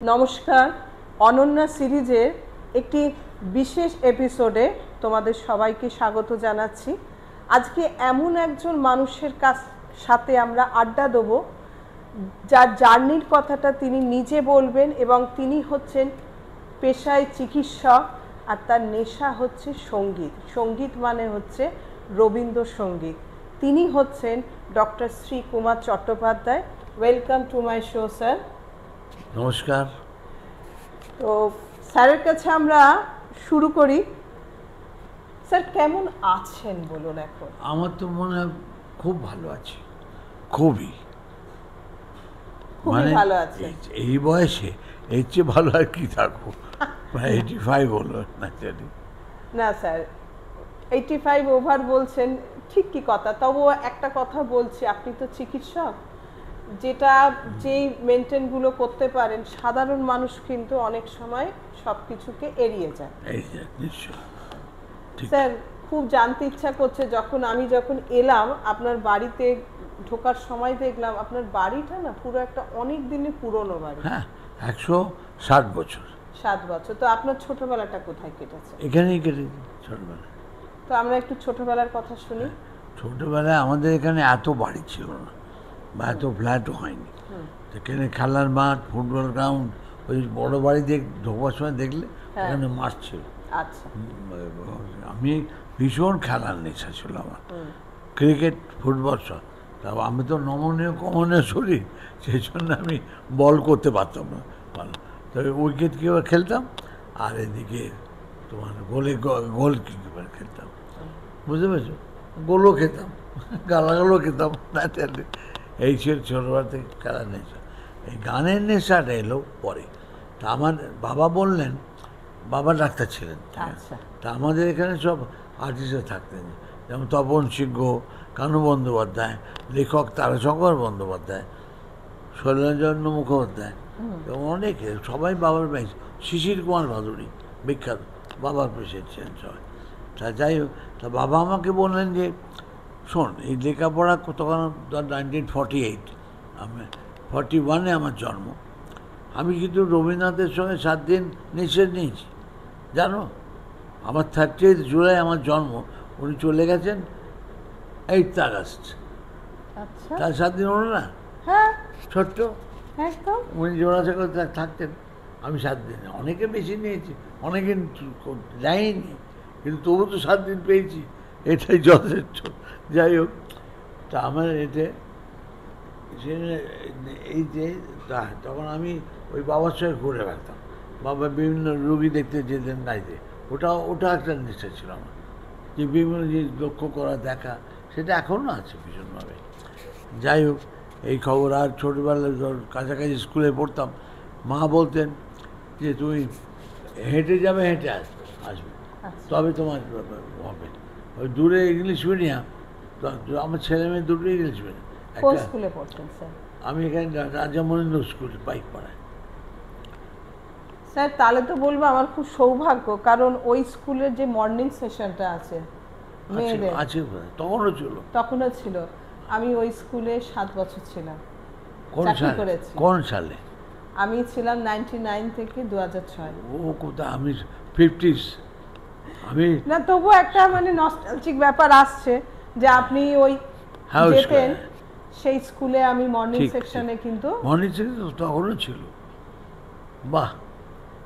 নমস্কার, অনন্যা সিরিজের একটি বিশেষ এপিসোডে তোমাদের সবাইকে স্বাগত জানাচ্ছি। আজকে এমন একজন মানুষের সাথে আমরা আড্ডা দেব যার জার্নির কথাটা তিনি নিজে বলবেন, এবং তিনি হচ্ছেন পেশায় চিকিৎসক আর তার নেশা হচ্ছে সঙ্গীত। সঙ্গীত মানে হচ্ছে রবীন্দ্রসঙ্গীত। তিনি হচ্ছেন doctor Shri Kumar Chattopadhyay. Welcome to my show sir. নমস্কার। তো স্যারের কাছে আমরা শুরু করি। স্যার কেমন আছেন বলুন এখন? আমার তো মনে হয় খুব ভালো আছি, খুবই ভালো আছে। এই বয়সে এর চেয়ে ভালো আর কি থাকবো। 85 হলো না স্যার, 85 ওভার বলছেন ঠিক কি কথা, তবুও একটা কথা বলছি, আপনি তো চিকিৎসক, যেই মেনটেনগুলো করতে পারেন সাধারণ মানুষ কিন্তু অনেক সময় সব কিছুকে এড়িয়ে যায়। নিশ্চয়। স্যার খুব জানতে ইচ্ছা করছে, যখন এলাম আপনার বাড়িতে ঢোকার সময় দেখলাম আপনার বাড়িটা না পুরো একটা অনেক দিনের পুরনো বাড়ি। হ্যাঁ, 107 বছর। 7 বছর। তো আপনার ছোটবেলাটা কোথায় কেটেছে? এখানেই কেটেছে ছোটবেলা। তো আমরা একটু ছোটবেলার কথা শুনি। ছোটবেলায় আমাদের এখানে এত বাড়ি ছিল না বা এত ফ্ল্যাটও হয়নি। এখানে খেলার মাঠ, ফুটবল গ্রাউন্ড, ওই বড় বাড়ি ঢোকার সময় দেখলে ওখানে মাঠ ছিল। আচ্ছা। আমি ভীষণ খেলার নেশা ছিল আমার, ক্রিকেট, ফুটবল সব। তারপর আমি তো নমনীয় কমনীয় শরীর, সেই জন্য আমি বল করতে পারতাম না ভালো। তবে উইকেট কিপার খেলতাম, আর এদিকে তোমার গোল কিপার খেলতাম, বুঝতে পেরেছো? গোলও খেতাম, গালাগালও খেতাম। এই ছিল ছোটবেলা থেকে খেলার নেশা। এই গানের নেশাটা এলো পরে। তা আমার বাবা বললেন, বাবা ডাক্তার ছিলেন, তা আমাদের এখানে সব আর্টিস্টরা থাকতেন, যেমন তপন সিংহ, কানু বন্দ্যোপাধ্যায়, লেখক তারাশঙ্কর বন্দ্যোপাধ্যায়, শৈলেন্দ্র মুখোপাধ্যায়, এবং অনেকে, সবাই বাবার পেয়েছে। শিশির কুমার ভাদুড়ী বিখ্যাত, বাবার পেশেন্ট ছিলেন সবাই। তা যাই হোক, তা বাবা আমাকে বললেন যে শোন, এই লেখাপড়া তখন 1948, আমি 41-এ আমার জন্ম। আমি কিন্তু রবীন্দ্রনাথের সঙ্গে 7 দিন নিষেধ নিয়েছি, জানো। আমার 30 জুলাই আমার জন্ম, উনি চলে গেছেন 8 আগস্ট। তার 7 দিন হলো না? ছোট্ট উনি জোড়াশা করে থাকতেন, আমি 7 দিন। অনেকে বেশি নিয়েছি, অনেকে যায়নি, কিন্তু তবু তো 7 দিন পেয়েছি, এটাই যথেষ্ট। যাই হোক, তা আমার এই যে তখন আমি ওই বাবার সঙ্গে ঘুরে বেড়াতাম, বাবা বিভিন্ন রুগী দেখতে যেতেন গাইতে। ওটা একটা নেশা ছিল আমার, যে বিভিন্ন জিনিস লক্ষ্য করা, দেখা, সেটা এখনও আছে ভীষণভাবে। যাই হোক, এই খবর। আর ছোটোবেলায় কাছাকাছি স্কুলে পড়তাম, মা বলতেন যে তুমি হেঁটে যাবে, হেঁটে আসবে, তবে তোমার হবে। ওই দূরে ইংলিশ মিডিয়াম, আমার ছেলে মেয়ে দুটো ইংলিশ মিডিয়াম। স্কুলে পড়তেন স্যার? আমি এখানে রাজামণিন্দ্র স্কুল, বাইক পাড়ায়। স্যার তাহলে তো বলবো আমার খুব সৌভাগ্য, কারণ ওই স্কুলের যে মর্নিং সেশনটা আছে মেয়েদের, তখনও ছিল। আমি ওই স্কুলে 7 বছর ছিলাম, চাকরি করেছি। কোন সালে? আমি ছিলাম 99 থেকে 2006। ও কোথায়, আমি 50s। আমি না, তবু একটা মানে নস্টালজিক ব্যাপার আসছে যে আপনি ওই যেতেন সেই স্কুলে। আমি মর্নিং সেকশনে, কিন্তু মর্নিং সেকশন তখনও ছিল। বাহ,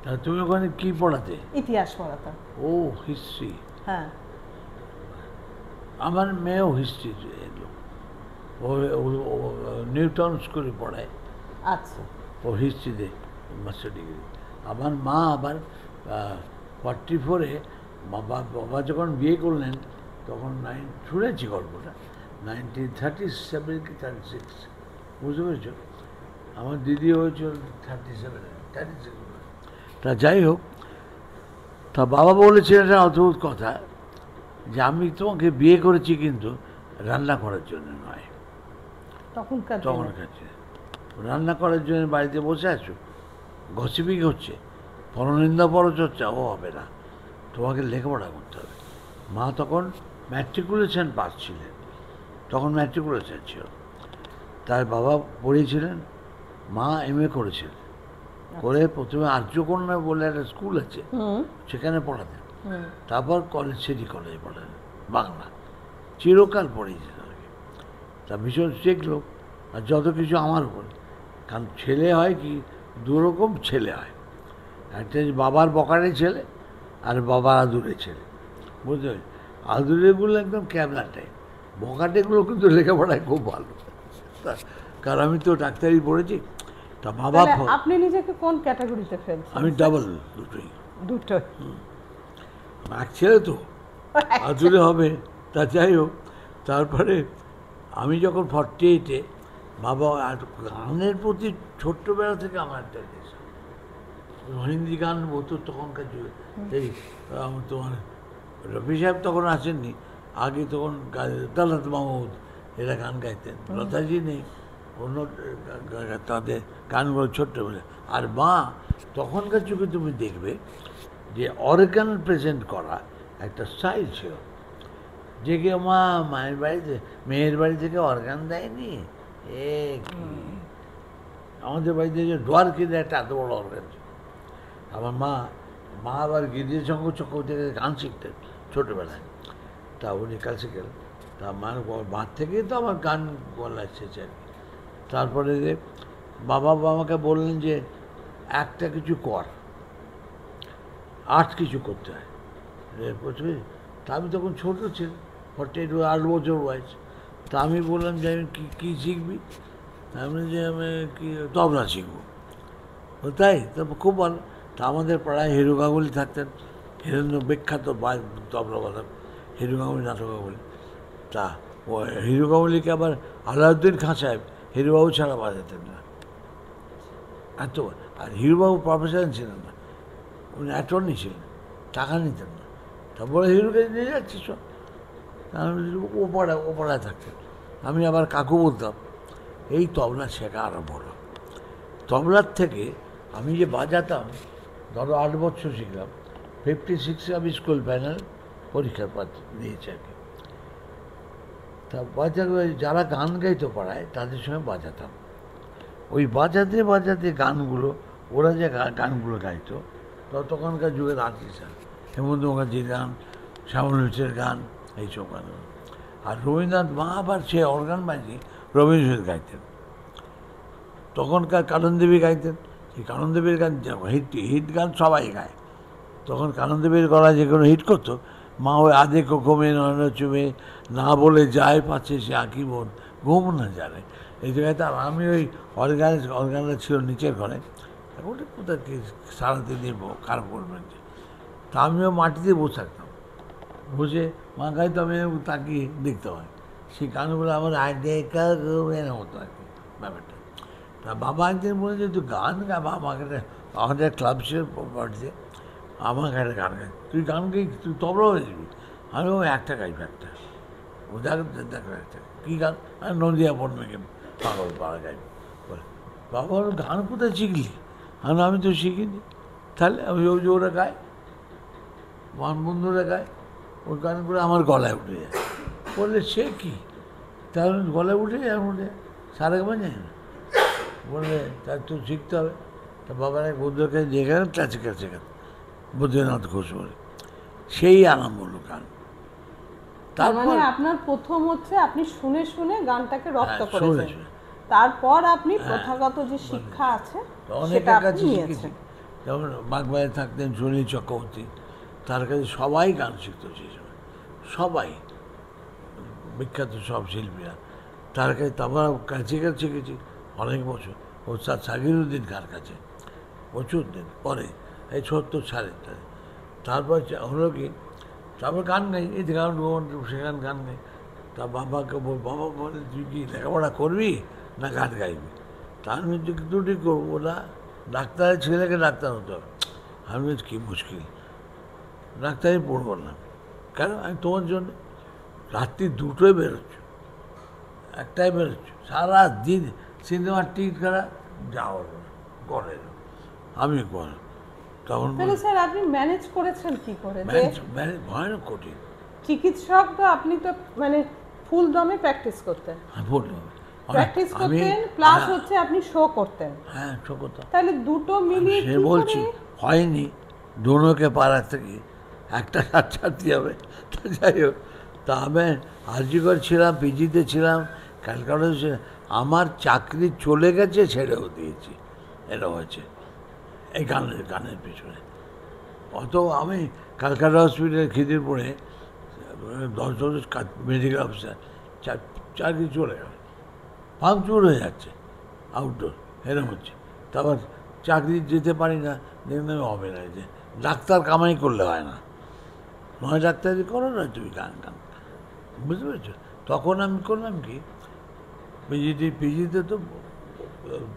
তাহলে তুমি ওখানে কি পড়াতে? ইতিহাস পড়াতাম। ও, হিস্ট্রি। হ্যাঁ, আমার মেয়েও হিস্ট্রি এলো, ও নিউটাউন স্কুলে পড়ায়। আচ্ছা। ও হিস্ট্রিতে মাস্টার ডিগ্রি। আমার মা আবার 44-এ বাবা যখন বিয়ে করলেন, তখন শুনেছি গল্পটা, 1937 কি 36, বুঝতে পেরেছ? আমার দিদি হয়েছিল 36। তা যাই হোক, তা বাবা বলেছিলেন একটা অদ্ভুত কথা, যে আমি তোমাকে বিয়ে করেছি কিন্তু রান্না করার জন্য নয়। তখনকার রান্না করার জন্য বাড়িতে বসে আছো, গসিপিং হচ্ছে, পরনিন্দা পরচর্চা, ও হবে না, তোমাকে লেখাপড়া করতে হবে। মা তখন ম্যাট্রিকুলেশন পাস ছিলেন, তখন ম্যাট্রিকুলেশন ছিল। তার বাবা পড়িয়েছিলেন, মা MA করেছিলেন করে প্রথমে আর্যকন্যা বলে একটা স্কুল আছে, সেখানে পড়াতেন। তারপর কলেজ, সিটি কলেজে পড়াতেন বাংলা, চিরকাল পড়িয়েছেন আর কি। তা ভীষণ শেখ লোক, আর যত কিছু আমার উপর। কারণ ছেলে হয় কি, দুরকম ছেলে হয়, একটা বাবার বকারে ছেলে আর বাবার আদুরে ছেলে, বুঝতে পারছি। আদুরেগুলো একদম ক্যাবলা টাইপ, বকাটেগুলো কিন্তু লেখাপড়ায় খুব ভালো। কারণ আমি তো ডাক্তারি পড়েছি। তা বাবা, আপনি নিজেকে কোন ক্যাটাগরিতে ফেলছেন? আমি ডাবল, দুটোই। দুটোই? এক ছেলে তো আদুরে হবে, তা যাই হোক। তারপরে আমি যখন 48-এ, বাবা গানের প্রতি ছোট্টবেলা থেকে আমার একটা নেশা। হিন্দি গান হতো তখনকার যুগে। এই তোমার রফি সাহেব তখন আসেননি, আগে তখন তালাত মাহমুদ এরা গান গাইতেন, লতাজি নেই, অন্য তাদের গানগুলো ছোট্টবেলা। আর মা তখনকার যুগে তুমি দেখবে যে অর্গান প্রেজেন্ট করা একটা স্টাইল ছিল, যে কি মা মায়ের বাড়িতে, মেয়ের বাড়ি থেকে অর্গান দেয়নি, এ কি আমাদের বাড়িতে যে ডোয়ার কিনে একটা এত বড় অর্গান ছিল। আমার মা আবার গিরিশঙ্কর চক্রবর্তী গান শিখতেন ছোটোবেলায়, তা উনি ক্লাসিক্যাল, তা মার থেকেই তো আমার গান বলা এসেছে আর কি। তারপরে যে বাবা আমাকে বললেন যে একটা কিছু কর, আর্ট কিছু করতে হয়। তা আমি তখন ছোটো ছিলাম, 48, 8 বছর বয়স। তা আমি বললাম যে আমি কী শিখবি? আমি যে আমি কি তবলা শিখবো। তাই তো খুব ভালো। তা আমাদের পাড়ায় হিরু গাঙ্গুলি থাকতেন, হিরণ্য বিখ্যাত তবলা বাদক, হিরু গাঙ্গুলি নাটকাবলী। তা ও হিরু গাঙ্গুলিকে আবার আলাউদ্দিন খাঁ সাহেব হিরুবাবু ছাড়া বাজাতেন না, এত। আর হিরুবাবু প্রফেশন ছিলেন না, উনি অ্যাটর্নি ছিলেন, টাকা নিতেন না। তারপরে হিরুকে নিয়ে যাচ্ছি সব, ও পাড়ায় থাকতেন। আমি আবার কাকু বলতাম, এই তবলা শেখা আরম্ভ হলো। তবলার থেকে আমি যে বাজাতাম, ধরো 8 বছর শিখলাম, 56-এ আমি স্কুল ফাইনাল পরীক্ষা দিয়েছি আর কি। তা যারা গান গাইতে পারায় তাদের সঙ্গে বাজাতাম। ওই বাজাতে বাজাতে গানগুলো, ওরা যে গানগুলো গাইতো তখনকার যুগের আর্টিস্ট, হেমন্ত মুখার্জির গান, শ্যামল মিত্রের গান, এইসব গানগুলো। আর রবীন্দ্রনাথ মা আবার সে অর্গান বাজিয়ে রবীন্দ্রসঙ্গীত গাইতেন। তখনকার কানন দেবী গাইতেন, সেই কানন দেবীর গান হিট গান সবাই গায়। তখন কানন দেবীর গলা যে কোনো হিট করতো, মা ওই আধে কমে নয়ন চুমে না বলে যায় পাচ্ছে সে আঁকি বোন ঘুম না জানে, এই জায়গায়। আর আমি ওই অর্গানটা ছিল নিচের ঘরে, ওটা কোথায় সারাতে দিয়ে খারাপ করবেন। তা আমিও মাটিতে বসে থাকতাম, বসে মা গাইতো, আমি তাকিয়ে দেখতে হয়। সেই গানগুলো আমার আইডিয়া হতো আর কি ব্যাপারটা। তা বাবা একদিন বলে যে তুই গান গা, আমাকে আমাদের ক্লাব ছিল বাড়িতে, আমাকে একটা গান গাই, তুই গান গাই, তুই তবলা হয়ে যাবি। আমি একটা গাইব, একটা ও দেখো একটা কী গান, আমি নদিয়া বনমেকে পাগল পাড়া গাইব বলে। বাবা গান কোথায় শিখলি? আমি তো শিখিনি। তাহলে আমি ওই যে ওরা গায়, মান বন্ধুরা গায়, ওই গানগুলো আমার গলায় উঠে যায়। বললে সে কি, তাহলে গলায় উঠে যায়, উঠে সারা গান যায় না। বললে তার তো শিখতে হবে। তা বাবার এক বন্ধুর কাছে দিয়ে গেলেন ক্লাসিক্যাল শেখাতে, বৈদ্যনাথ ঘোষ বলে, সেই আরম্ভ হলো গান। তারপর আপনার প্রথম হচ্ছে আপনি শুনে শুনে গানটাকে রপ্ত করেছেন, তারপর আপনি প্রথাগত যে শিক্ষা আছে অনেকের কাছে শিখেছি। যেমন বাগবাজারে থাকতেন সুনীল চক্রবর্তী, তার কাছে সবাই গান শিখতো সেই সময়, সবাই বিখ্যাত সব শিল্পীরা তার কাছে। তারপর কাছে শিখেছি অনেক বছর ওস্তাদ সাগিরুদ্দিন খাঁর কাছে, প্রচুর দিন পরে, এই 70 সালের। তারপর হলো কি, তারপর গান গাই, এই গান সেখান গান গাই। তা বাবাকে বাবা বলে তুই কি লেখাপড়া করবি না গান গাইবি? তা আমি দুটি করবো না, ডাক্তারের ছেলেকে ডাক্তার হতে হবে। আমি কী মুশকিল, ডাক্তারই পড়বো না। কেন? আমি তোমার জন্য রাত্রি 2টোয় বেরোচ্ছ, 1টায় বেরোচ্ছ, সারা দিন সিনেমার টিকিট করা যাওয়া করে আমি করে। তখন স্যার আপনি ম্যানেজ করেছেন কি করে? ভয়ানক কঠিন। চিকিৎসক তো আপনি তো মানে ফুল দমে প্র্যাকটিস করতেন। ফুল দমে প্র্যাকটিস আমি করতেন প্লাস হচ্ছে আপনি শো করতেন। হ্যাঁ শো করতাম। তাহলে দুটো মিলিয়ে সে কি বলছি করে? হয়নি, দোনোকে পাড়া থেকে একটা ছাড়তে হবে। তা যাই হোক, তা আমি আরজিকর ছিলাম, পিজিতে ছিলাম, ক্যালকাটা ছিলাম, আমার চাকরি চলে গেছে, ছেড়েও দিয়েছি, এটা হয়েছে এই গানের পিছনে। অত আমি ক্যালকাটা হসপিটালে খিদিরপুরে 10 বছর মেডিকেল অফিসার, চাকরি চলে গেল, ভাঙচুর হয়ে যাচ্ছে, আউটডোর এরকম হচ্ছে। তারপর চাকরি যেতে পারি না, দেখলাম হবে না, যে ডাক্তার কামাই করলে হয় না, নয় ডাক্তারি করো না তুমি গান বুঝতে পেরেছো। তখন আমি করলাম কি, পিজিতে তো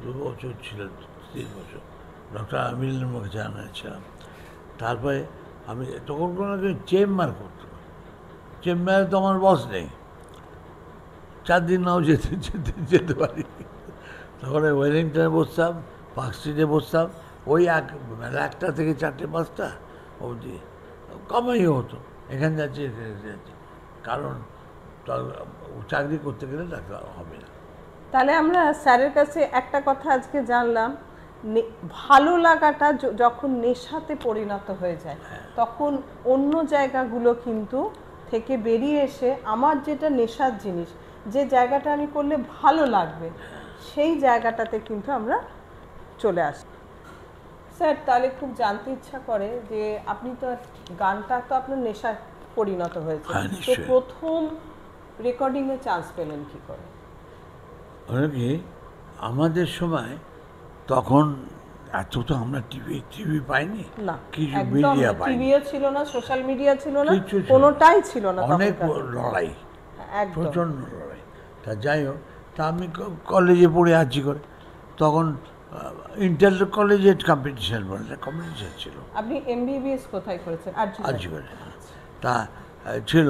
2 বছর ছিল, 3 বছর ডক্টর আমিলের মুখে জানিয়েছিলাম। তারপরে আমি তখন কোনো চেম্বার করতাম, চেম্বারে তো আমার বস নেই, 4 দিন নাও যেতে পারি। তখন ওয়েলিংটনে বসতাম, পার্ক স্ট্রিটে বসতাম, ওই বেলা 1টা থেকে 4টে 5টা অবধি কামাই হতো, এখানে যাচ্ছি এখানে যাচ্ছি, কারণ চাকরি করতে গেলে ডাক্তার হবে না। তাহলে আমরা স্যারের কাছে একটা কথা আজকে জানলাম, ভালো লাগাটা যখন নেশাতে পরিণত হয়ে যায়, তখন অন্য জায়গাগুলো কিন্তু থেকে বেরিয়ে এসে আমার যেটা নেশার জিনিস, যে জায়গাটা আমি করলে ভালো লাগবে, সেই জায়গাটাতে কিন্তু আমরা চলে আসি। স্যার, তাহলে খুব জানতে ইচ্ছা করে যে আপনি তো গানটা তো আপনার নেশায় পরিণত হয়েছে, তো প্রথম রেকর্ডিংয়ে চান্স পেলেন কি করে? কি আমাদের সময় তখন এত তো আমরা টিভি পাইনি, না, কিছু মিডিয়া পাইনি, টিভিও ছিল না, সোশ্যাল মিডিয়া ছিল না, কোনোটাই ছিল না, অনেক লড়াই, প্রচণ্ড লড়াই। তা যাই হোক, তা আমি কলেজে পড়ে আছি করে, তখন ইন্টার কলেজের কম্পিটিশন ছিল। আপনি এমবিবিএস কোথায় করেছেন? আরজি করে। তা ছিল,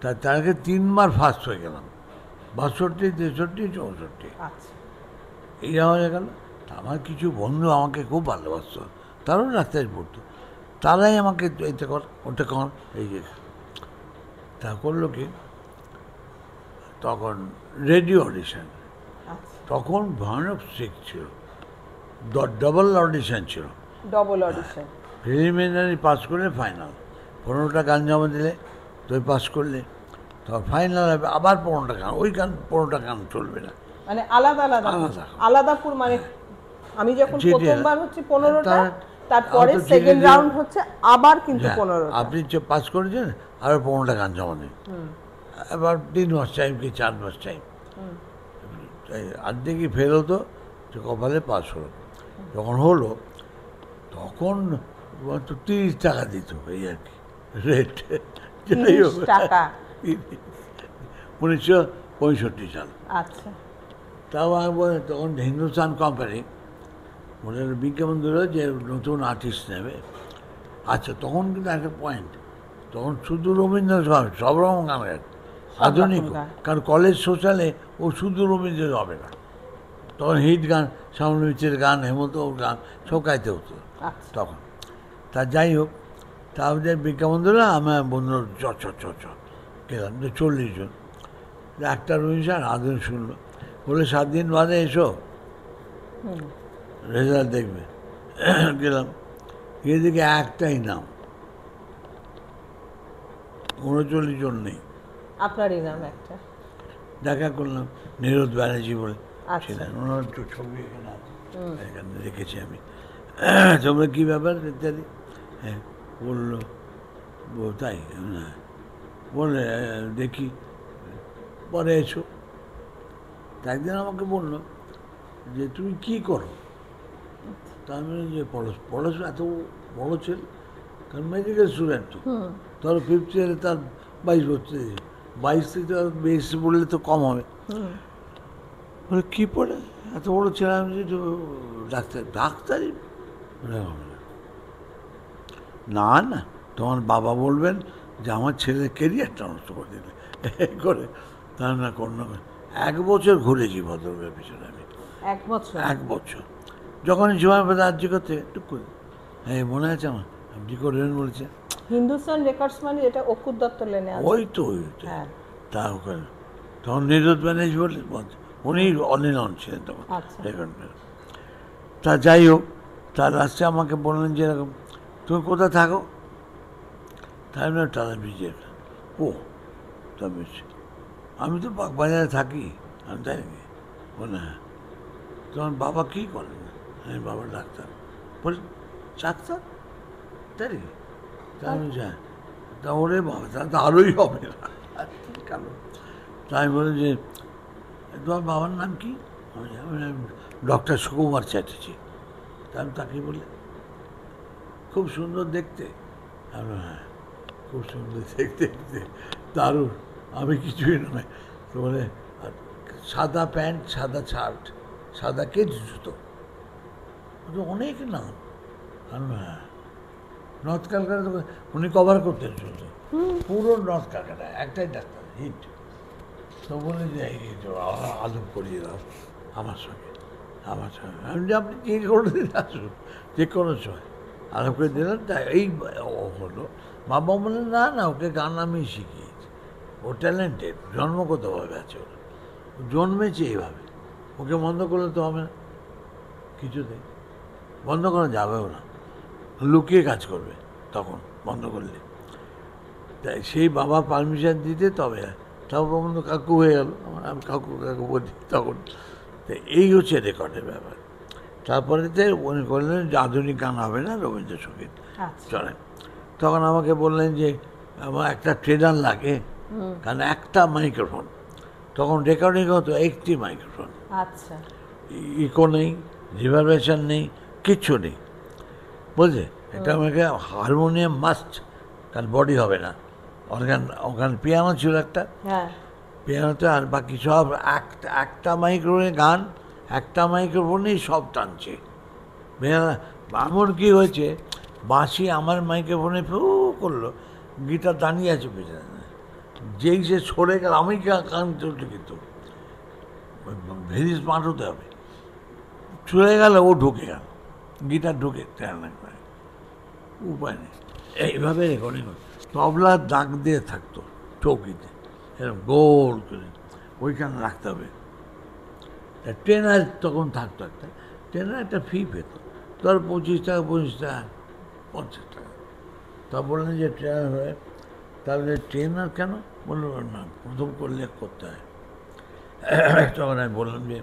তার আগে 3বার ফার্স্ট হয়ে গেলাম, 62, 63, 64। আচ্ছা, এইটা হয়ে গেল। আমার কিছু বন্ধু আমাকে খুব ভালোবাসত, তারাও ডাক্তারি পড়তো, তারাই আমাকে এতে কর ওটা কর, এই যে তা করলো কি, তখন রেডিও অডিশন, তখন ভয়ানক স্ট্রিক্ট ছিল, ডবল অডিশন ছিল, ডবল অডিশন, প্রিলিমিনারি পাস করলে ফাইনাল, 15টা গান জমা দিলে তুই পাস করলে তখন ফাইনাল হবে, আবার 15টা গান, ওই গান 15টা গান চলবে না, মানে আলাদা আলাদা আলাদা মানে আমি যখন প্রথমবার হচ্ছে 15টা, তারপরে সেকেন্ড রাউন্ড হচ্ছে আবার কিন্তু 15টা, আপনি যে পাস করেছেন আরো 15টা গান জমা দিন, এবার 3 মাস টাইম কি 4 মাস টাইম, আর্ধেকই ফেল হতো, যে কপালে পাস হলো। যখন হলো তখন 30 টাকা দিত, এই আর কি রেট, 30 টাকা, 1965 সাল। আচ্ছা, তাও তখন হিন্দুস্তান কোম্পানি মনে বিজ্ঞাপন দিল যে নতুন আর্টিস্ট নেবে। আচ্ছা, তখন কিন্তু একটা পয়েন্ট, তখন শুধু রবীন্দ্রসঙ্গীত, সব রকম গানের আধুনিক, কারণ কলেজ সোশ্যালে ও শুধু রবীন্দ্র হবে না, তখন হিট গান, শ্যামল মিত্রের গান, হেমন্ত গান সব গাইতে হতো তখন। তা যাই হোক, তা আমাদের বিজ্ঞাপন দিল, আমার বন্ধুরা চ গেলাম, 40 জন, একটা রবীন্দ্র আধুনিক শুনলো, বলে 7 দিন বাদে এসো, রেজাল্ট দেখবে। গেলাম, গিয়ে দেখি একটাই নাম, 39 জন নেই, আপনারই নাম একটা। দেখা করলাম, নিরোদ ব্যানার্জি বলে ছিলেন, ওনার তো ছবি এখানে আছে, এখানে রেখেছি আমি, তোমরা কী ব্যাপার ইত্যাদি। হ্যাঁ, বললো তাই, বলে দেখি পরে এসো। একদিন আমাকে বললো যে তুমি কী করো, তা আমি যে পড়াশোনা, এত বড় ছেলে, কারণ মেডিকেল স্টুডেন্ট তো, ধরো 5th ইয়ারে তার 22 বছর, 22 থেকে বেশি পড়লে তো কম হবে। বলে কী পড়ে এত বড় ছেলে, আমি যে ডাক্তারি না না, তোমার বাবা বলবেন যে আমার ছেলের কেরিয়ারটা নষ্ট করে দিলে করে, তা না কোনো 1 বছর ঘুরেছি ভদ্রলোকের পিছনে আমি, 1 বছর যখনই সময় পেতে আর্জি করতে টুক করে, হ্যাঁ মনে আছে আমার, আপনি করবেন বলছে হিন্দুস্তান রেকর্ডস, মানে এটা অকুর দত্ত লেনে আছে, ওই তো তা ওখানে তখন নিরোদ ব্যানার্জি বলে, উনি অনিল ছিলেন তখন আচ্ছা। রেকর্ড। তা যাই হোক, তার লাস্টে আমাকে বললেন যে এরকম, তুমি কোথায় থাকো? তাই না, টালা ব্রিজের। ও তা বেশ, আমি তো বাগবাজারে থাকি। আমি তাই নাকি? বলে হ্যাঁ। তোমার বাবা কী করেন? আমি বাবা ডাক্তার। বলে ডাক্তার? তাই নাকি? তা আমি যাই, তা ওরে বাবা, তা তো আরোই হবে না কারণ। তাই আমি বলি যে তোমার বাবার নাম কি? ডক্টর সুকুমার চ্যাটার্জি। তা আমি তাকে বলি খুব সুন্দর দেখতে। আমি হ্যাঁ, খুব সুন্দর দেখতে, দারুণ। আমি কিছুই নয়। তো বলে সাদা প্যান্ট, সাদা শার্ট, সাদা কেট জুতো, অনেক নাম। আমি হ্যাঁ, নর্থ ক্যালকাটা উনি কভার করতেন শুধু, পুরো নর্থ ক্যালকাটা একটাই ডাক্তার, হিট। তো বলে যে আদব করিয়ে দাও আমার সঙ্গে। আমি যে আপনি যে কোনো দিন আসুন, যে কোনো সময় আদব করে দিলাম। তাই এই হলো। বাবা বললেন না না, ওকে গান আমি শিখিয়েছি, ও ট্যালেন্টেড, জন্মগতভাবে আছে, ওর জন্মেছে এইভাবে, ওকে বন্ধ করলে তো হবে না, কিছুতে বন্ধ করা যাবেও না, লুকিয়ে কাজ করবে তখন বন্ধ করলে। তাই সেই বাবা পারমিশন দিতে তবে, তারপর বন্ধু কাকু হয়ে গেল, আমি কাকু কাকু বলি তখন। তো এই হচ্ছে রেকর্ডের ব্যাপার। তারপরেতে উনি করলেন যে আধুনিক গান হবে না, রবীন্দ্রসঙ্গীত চলে। তখন আমাকে বললেন যে আমার একটা ট্রেনার লাগে, কারণ একটা মাইক্রোফোন, তখন রেকর্ডিং হতো একটি মাইক্রোফোন, আচ্ছা, ইকো নেই, রিভারবেশন নেই, কিচ্ছু নেই, বুঝলে। এটা আমাকে হারমোনিয়াম মাস্ট, কারণ বডি হবে না। ওখানে পিয়ানো ছিল একটা, পিয়ানোতে, আর বাকি সব একটা মাইক্রোফোনে গান, একটা মাইক্রোফোনেই সব টানছে। আমার কি হয়েছে, বাঁশি আমার মাইক্রোফোনে ফু করলো, গিটার দাঁড়িয়ে আছে পেছনে, যেই সে সরে গেল আমি গান চলছে, কিন্তু ভেরি স্মার্ট হতে হবে। চলে গেল, ও ঢুকে গেল, গিটার ঢুকে উপায় নেই। এইভাবে রেকর্ডিং হতো। তবলার দাগ দিয়ে থাকতো চৌকিতে, এরকম গোল করে, ওইখানে রাখতে হবে। ট্রেনার তখন থাকতো একটা, ট্রেনার একটা ফি পেত, ধর 25 টাকা, 25 টাকা, 50 টাকা। তা বললেন যে ট্রেনার হয়ে, তাহলে ট্রেনার কেন? বললো না, প্রথম করলে করতে হয়। তখন আমি বললাম যে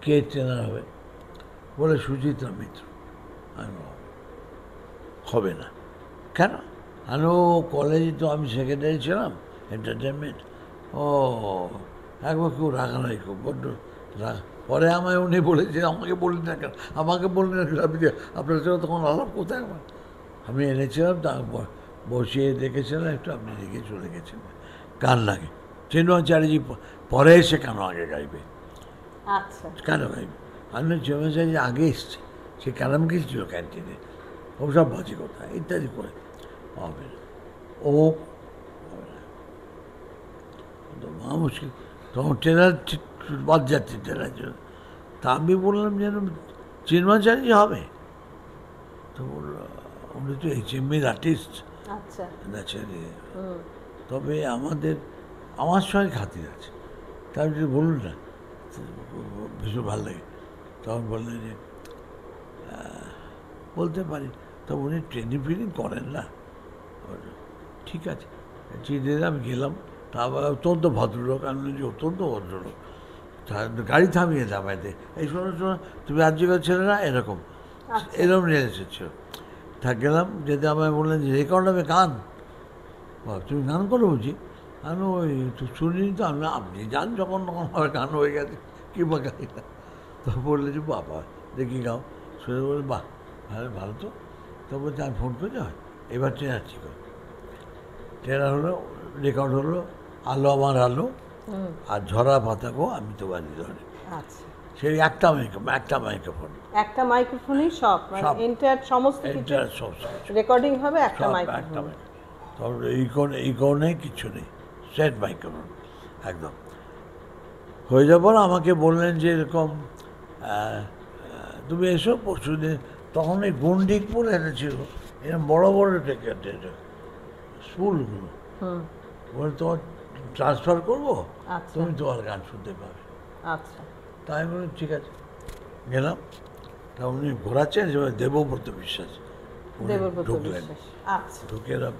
কে ট্রেনার হবে? বলে সুচিত্রা মিত্র। আমি হবে না কেন? আমি কলেজে তো আমি সেক্রেটারি ছিলাম এন্টারটেনমেন্ট। ও একবার খুব রাগানাই, খুব বড্ড রাগ। পরে আমায় উনি বলেছে, আমাকে বললেন না কেন, আমাকে বললেন আপনি, আপনার সাথে তখন আলাপ কোথায় আমার, আমি এনেছিলাম, তা বসিয়ে দেখেছিলাম একটু, আপনি রেখে চলে গেছেন। গান লাগে, চিন্ময় পরে এসে কেন আগে গাইবে? আচ্ছা, কেন গাইবে? আমি চিন্ময় আগে এসছে, সে ক্যারাম খেলছিল ক্যান্টিনে, ওসব বাজে কথা ইত্যাদি করে হবে না, ও মা মুশকিল। তখন ট্রেনার বাদ যাচ্ছে ট্রেনার জন্য। তা আমি বললাম যেন চিন্ময় হবে। তো বললো উনি তো HMV আর্টিস্ট, তবে আমার সঙ্গে খাতির আছে, তার যদি বলুন না, ভীষণ ভালো লাগে। তখন বললেন যে বলতে পারি, তো উনি ট্রেনিং ফিনিং করেন না। ঠিক আছে, ঠিক আছে, আমি গেলাম। তারপর অত্যন্ত ভদ্রলোক, আমি বলছি অত্যন্ত ভদ্রলোক, গাড়ি থামিয়ে দামাইতে, এই শোনো শোনো, তুমি রাজ্যকার ছেলে না, এরকম এরকম রিলেশন ছিল। তা গেলাম, যেতে আমায় বললেন যে রেকর্ড হবে গান। তুমি গান করো বুঝি? আমি ওই তো শুনিনি তো। আমি আপনি যান যখন তখন আমার গান হয়ে গেছে, কি বা গাই না। তো বললে যে বাবা দেখি গাও, শুনে বলে বাহ ভালো তো। তো বলছে আমি ফোন করে হয়, এবার ট্রেনার ঠিক হয়। ট্রেনার হলো, রেকর্ড হলো আলো আমার আলো আর ঝরা পাতা গো আমি তো বাজি ধরে। সেই একটা মাইক্রোফোন, একটা মাইক্রোফোনই সব, মানে এন্টার সমস্ত কিছু রেকর্ডিং হবে একটা মাইক্রোফোন। তখন ইকো নেই, কিছু নেই, সেট মাইক্রোফোন একদম। হয়ে যাওয়ার পর আমাকে বললেন যে এরকম তুমি এসো পরশু দিন। তখন এই গন্ডিকপুর এনেছিল, এরকম বড় বড় স্কুলগুলো, বলে তোমার ট্রান্সফার করবো, আচ্ছা তুমি তোমার গান শুনতে পাবে। আচ্ছা তাই আমি বললাম ঠিক আছে, গেলাম। তা উনি ঘোরাচ্ছেন দেবব্রত বিশ্বাস, উনি দেবব্রত ঢুকলেন। বিশ্বাস, আচ্ছা ঢুকে এলাম,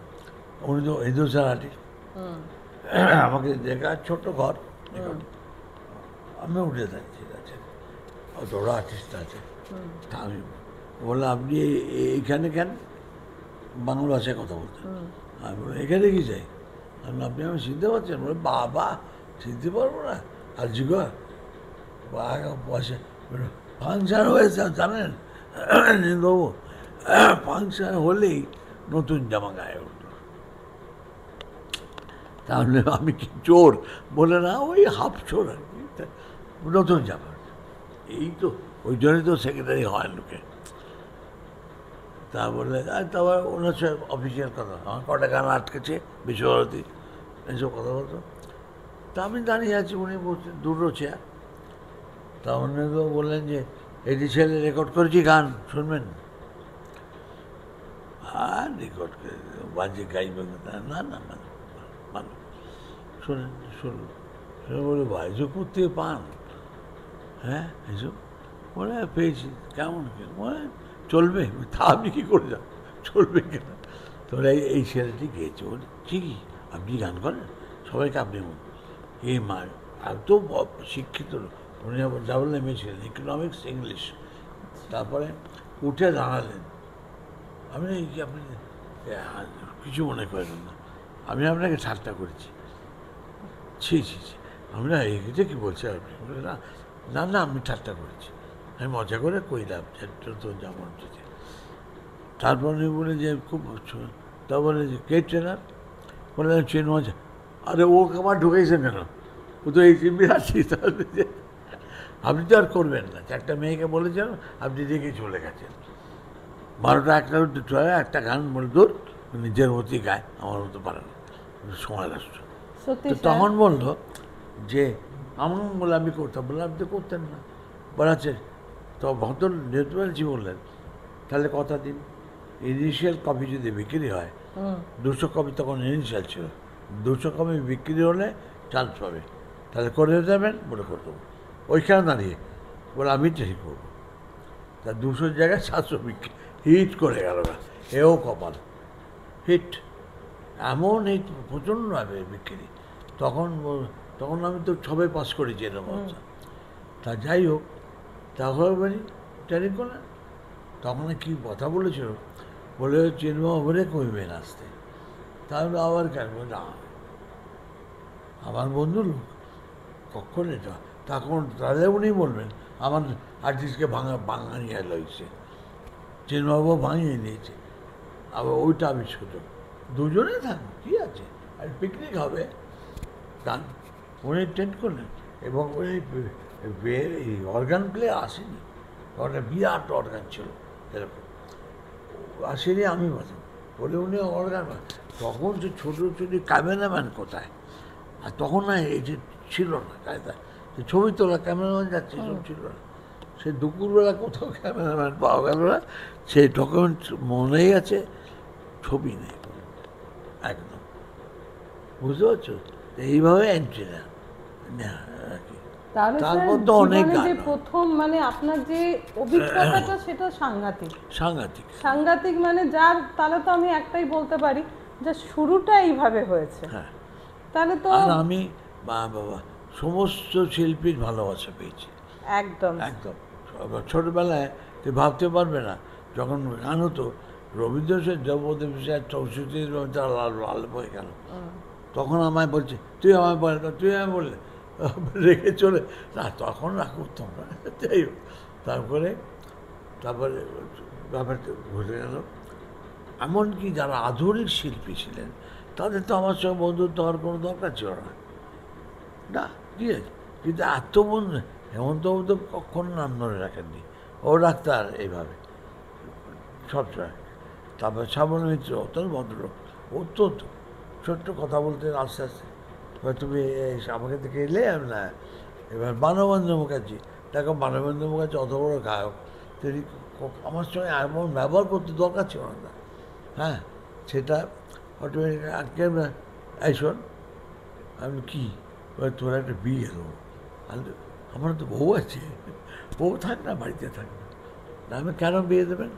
উনি তো হিন্দুস্তান আর্টিস্ট, আমাকে দেখা ছোট্ট ঘর এখানে। আমি উঠে যাই, ঠিক আছে, অত বড় আর্টিস্ট আছে। তা আমি বললাম আপনি এইখানে কেন, বাংলা ভাষায় কথা বলতেন। আমি বললাম এখানে কি চাই, আমি আপনি আমি চিনতে পারছেন? বলে বাবা চিনতে পারবো না, আর জিগর পয়সা ফাংশন হয়েছে জানেন নীলবাবু, ফাংশন হলেই নতুন জামা গায়ে উঠল। তাহলে আমি কি চোর? বলে না, ওই হাফ চোর আর কি, নতুন জামা। এই তো ওই জন্যই তো সেক্রেটারি হয় লোকে। তা বলে তারপর ওনার সাথে অফিসিয়াল কথা, আমার কটা গান আটকেছে বিশ্বভারতী, এইসব কথা বলতো। তা আমি দাঁড়িয়ে আছি, উনি বলছেন দুটো চেয়ার। তা উনি তো বললেন যে এটি ছেলে রেকর্ড করেছি, গান শুনবেন। আর রেকর্ড করে বাজে গাইবে না, না মানে ভালো শোনেন, শুনুন। শুনে বলে ভাইসব কোথেকে পান? হ্যাঁ এইসব বলে পেয়েছি। কেমন বলে চলবে? তা আপনি কী করে যান, চলবে কেন? তোমরা এই ছেলেটি গেয়েছে, বলে ঠিকই আপনি গান করেন, সবাইকে আপনি এই মা এত শিক্ষিত উনি ডাবল এম এ ছিলেন, ইকোনমিক্স ইংলিশ। তারপরে উঠে দাঁড়ালেন, আমি আপনি কিছু মনে করেন না, আমি আপনাকে ঠাট্টা করেছি। ছি ছি ছি, আমরা এটা কি বলছি আপনি? বলে না না না, আমি ঠাট্টা করেছি, আমি মজা করে কইলাম তো যেমন যেতে। তারপর উনি বলে যে খুব, তা বলে যে কে ট্রেনার? বলে চেন মজা। আরে ও আমার ঢুকেছেন কেন, ও তো এই চিম্বি আছি। তাহলে যে আপনি তো আর করবেন না, একটা মেয়েকে বলেছেন, আপনি দেখে চলে গেছেন। 12টা 1টা একটা গান বলে দূর, নিজের মতোই গায়, আমার মতো পারে না, সময় নষ্ট। তো তখন বললো যে আমার বলে আমি করতাম, বললাম আপনি তো করতেন না। বলাচ্ছে তো ভদ্র নেটওয়ার্কজি বললেন তাহলে কথা দিন, ইনিশিয়াল কপি যদি বিক্রি হয়, 200 কপি তখন ইনিশিয়াল ছিল, 200 কপি বিক্রি হলে চান্স পাবে, তাহলে করে দেবেন? বলে করে দেবো। ওইখানে দাঁড়িয়ে বলে আমি ঠিক করবো। তা 200 জায়গায় 700 বিক্রি, হিট করে গেল না, এও কপাল হিট, এমন হিট প্রচণ্ডভাবে বিক্রি। তখন তখন আমি তো সবে পাস করেছি এরকম অবস্থা। তা যাই হোক, তারপরে বলি ট্রেনিং করলেন। তখন কি কথা বলেছিল, বলে চিনবাবু বলে কইবেন আসতে। তাহলে আবার কেন? না আমার বন্ধু লোক, কখন এটা তখন তাহলে উনি বলবেন আমার আর্টিস্টকে ভাঙানিয়ে লইছে, চিনবাবু ভাঙিয়ে নিয়েছে, আবার ওইটা আমি সুযোগ দুজনে থাকবো, কী আছে, আর পিকনিক হবে গান। উনি টেন্ট করলেন এবং ওই অর্গান প্লেয়ার আসেনি, ওটা বিরাট অর্গান ছিল এরকম, আসেনি, আমি বাজাবো বলে উনি অর্গান। তখন যে ছোটো ছোটো ক্যামেরাম্যান কোথায়, আর তখন না এই যে ছিল না কায়দা, যে ছবি তোলা ক্যামেরাম্যান যাচ্ছে এসব ছিল না। সে দুপুরবেলা কোথাও ক্যামেরাম্যান পাওয়া গেল না, সেই ডকুমেন্ট মনেই আছে, ছবি নেই একদম, বুঝতে পারছো? এইভাবে এন্ট্রি না আর কি। তারপর তো অনেক গান, প্রথম মানে আপনার যে অভিজ্ঞতাটা সেটা সাংঘাতিক সাংঘাতিক সাংঘাতিক, মানে যার তাহলে তো আমি একটাই বলতে পারি যে শুরুটা এইভাবে হয়েছে। হ্যাঁ, তাহলে তো আর আমি বাবা সমস্ত শিল্পীর ভালোবাসা পেয়েছি একদম একদম। ছোটবেলায় তুই ভাবতে পারবে না, যখন গান হতো রবীন্দ্রনাথ জগদেব চৌষট্টি লাল লাল হয়ে গেল, তখন আমায় বলছে তুই আমায় বলে, তুই আমায় বললে রেখে চলে না, তখন রাখুক তোমরা। যাই হোক, তারপরে ব্যাপারটা ঘুরে গেল। এমনকি যারা আধুনিক শিল্পী ছিলেন তাদের তো আমার সঙ্গে বন্ধুত্ব হওয়ার কোনো দরকার ছিল না, না ঠিক আছে, কিন্তু এত বন্ধু হেমন্তবাবু তো কখনো নাম ধরে রাখেননি, ও ডাক্তার এইভাবে সবসময়। তারপরে শ্রাবণ মিত্র অত্যন্ত ভদ্রলোক, অত্যন্ত ছোট্ট কথা বলতে আস্তে আস্তে, এবার তুমি আমাকে থেকে এলে না। এবার মানবেন্দ্র মুখার্জি, দেখো মানবেন্দ্র মুখার্জি অত বড় গায়ক, তিনি আমার সঙ্গে এমন ব্যবহার করতে দরকার ছিল না, হ্যাঁ সেটা অটোমেটিক আজকে এই শোন আমি কি তোর একটা বিয়ে দেবো। আমার তো বউ আছে, বউ থাক না, বাড়িতে থাক না। আমি কেন বিয়ে দেবেন,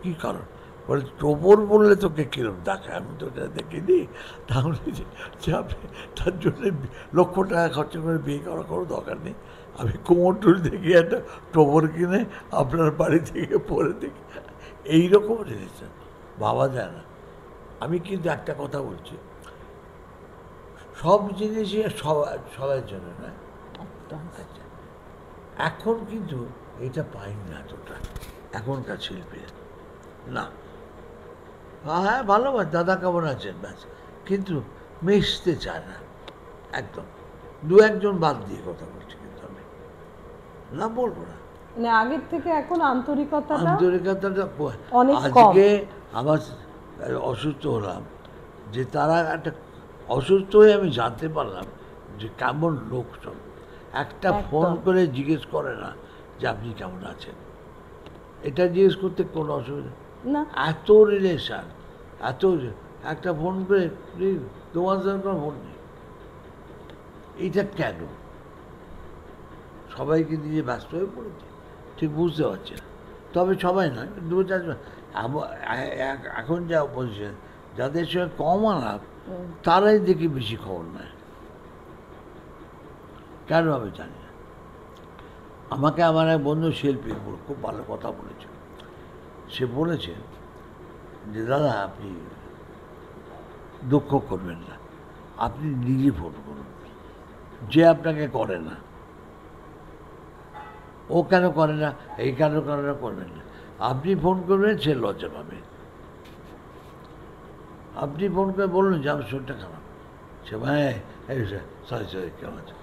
কী কারণ? বলে টোপর বললে তোকে কিরম দেখে, আমি তো এটা দেখিনি। তাহলে যাবে, তার জন্য লক্ষ টাকা খরচা করে বিয়ে করার কোনো দরকার নেই। আমি কোমর টুল দেখি একটা টোপর কিনে আপনার বাড়ি থেকে পরে দেখি। এইরকম রিলেশন ভাবা যায় না। আমি কিন্তু একটা কথা বলছি, সব জিনিসই সবার জন্য নয়। আচ্ছা, এখন কিন্তু এটা পাইনি না এতটা এখনকার শিল্পীরা, না। হ্যাঁ ভালোবাস, দাদা কেমন আছেন ব্যাস, কিন্তু মিশতে চায় না একদম। দু একজন বাদ দিয়ে কথা বলছি, কিন্তু আমি না বলবো না। মানে আগের থেকে এখন আন্তরিকতাটা অনেক আজকে আমার অসুস্থ হলাম, যে তারা একটা অসুস্থ হয়ে আমি জানতে পারলাম যে কেমন লোক সব একটা ফোন করে জিজ্ঞেস করে না যে আপনি কেমন আছেন। এটা জিজ্ঞেস করতে কোনো অসুবিধা না, এত রিলেশন, এত একটা ফোন করে তোমার জন্য ফোন নেই। এইটা কেন? সবাইকে দিয়ে ব্যস্ত হয়ে পড়েছে, ঠিক বুঝতে পারছি না। তবে সবাই নয়, দু চারজন। এখন যা পজিশন, যাদের সঙ্গে কম আলাপ তারাই দেখি বেশি খবর নেয়। কেন আমি জানি না। আমাকে আমার এক বন্ধু শিল্পী খুব ভালো কথা বলেছে। সে বলেছে যে দাদা আপনি দুঃখ করবেন না, আপনি নিজে ফোন করুন, যে আপনাকে করে না। ও কেন করে না, এই কেন করে না, করবেন না। আপনি ফোন করবেন, সে লজ্জা পাবে। আপনি ফোন করে বলুন যে আমার শরীরটা খারাপ, সে ভাই সরি কেমন আছে।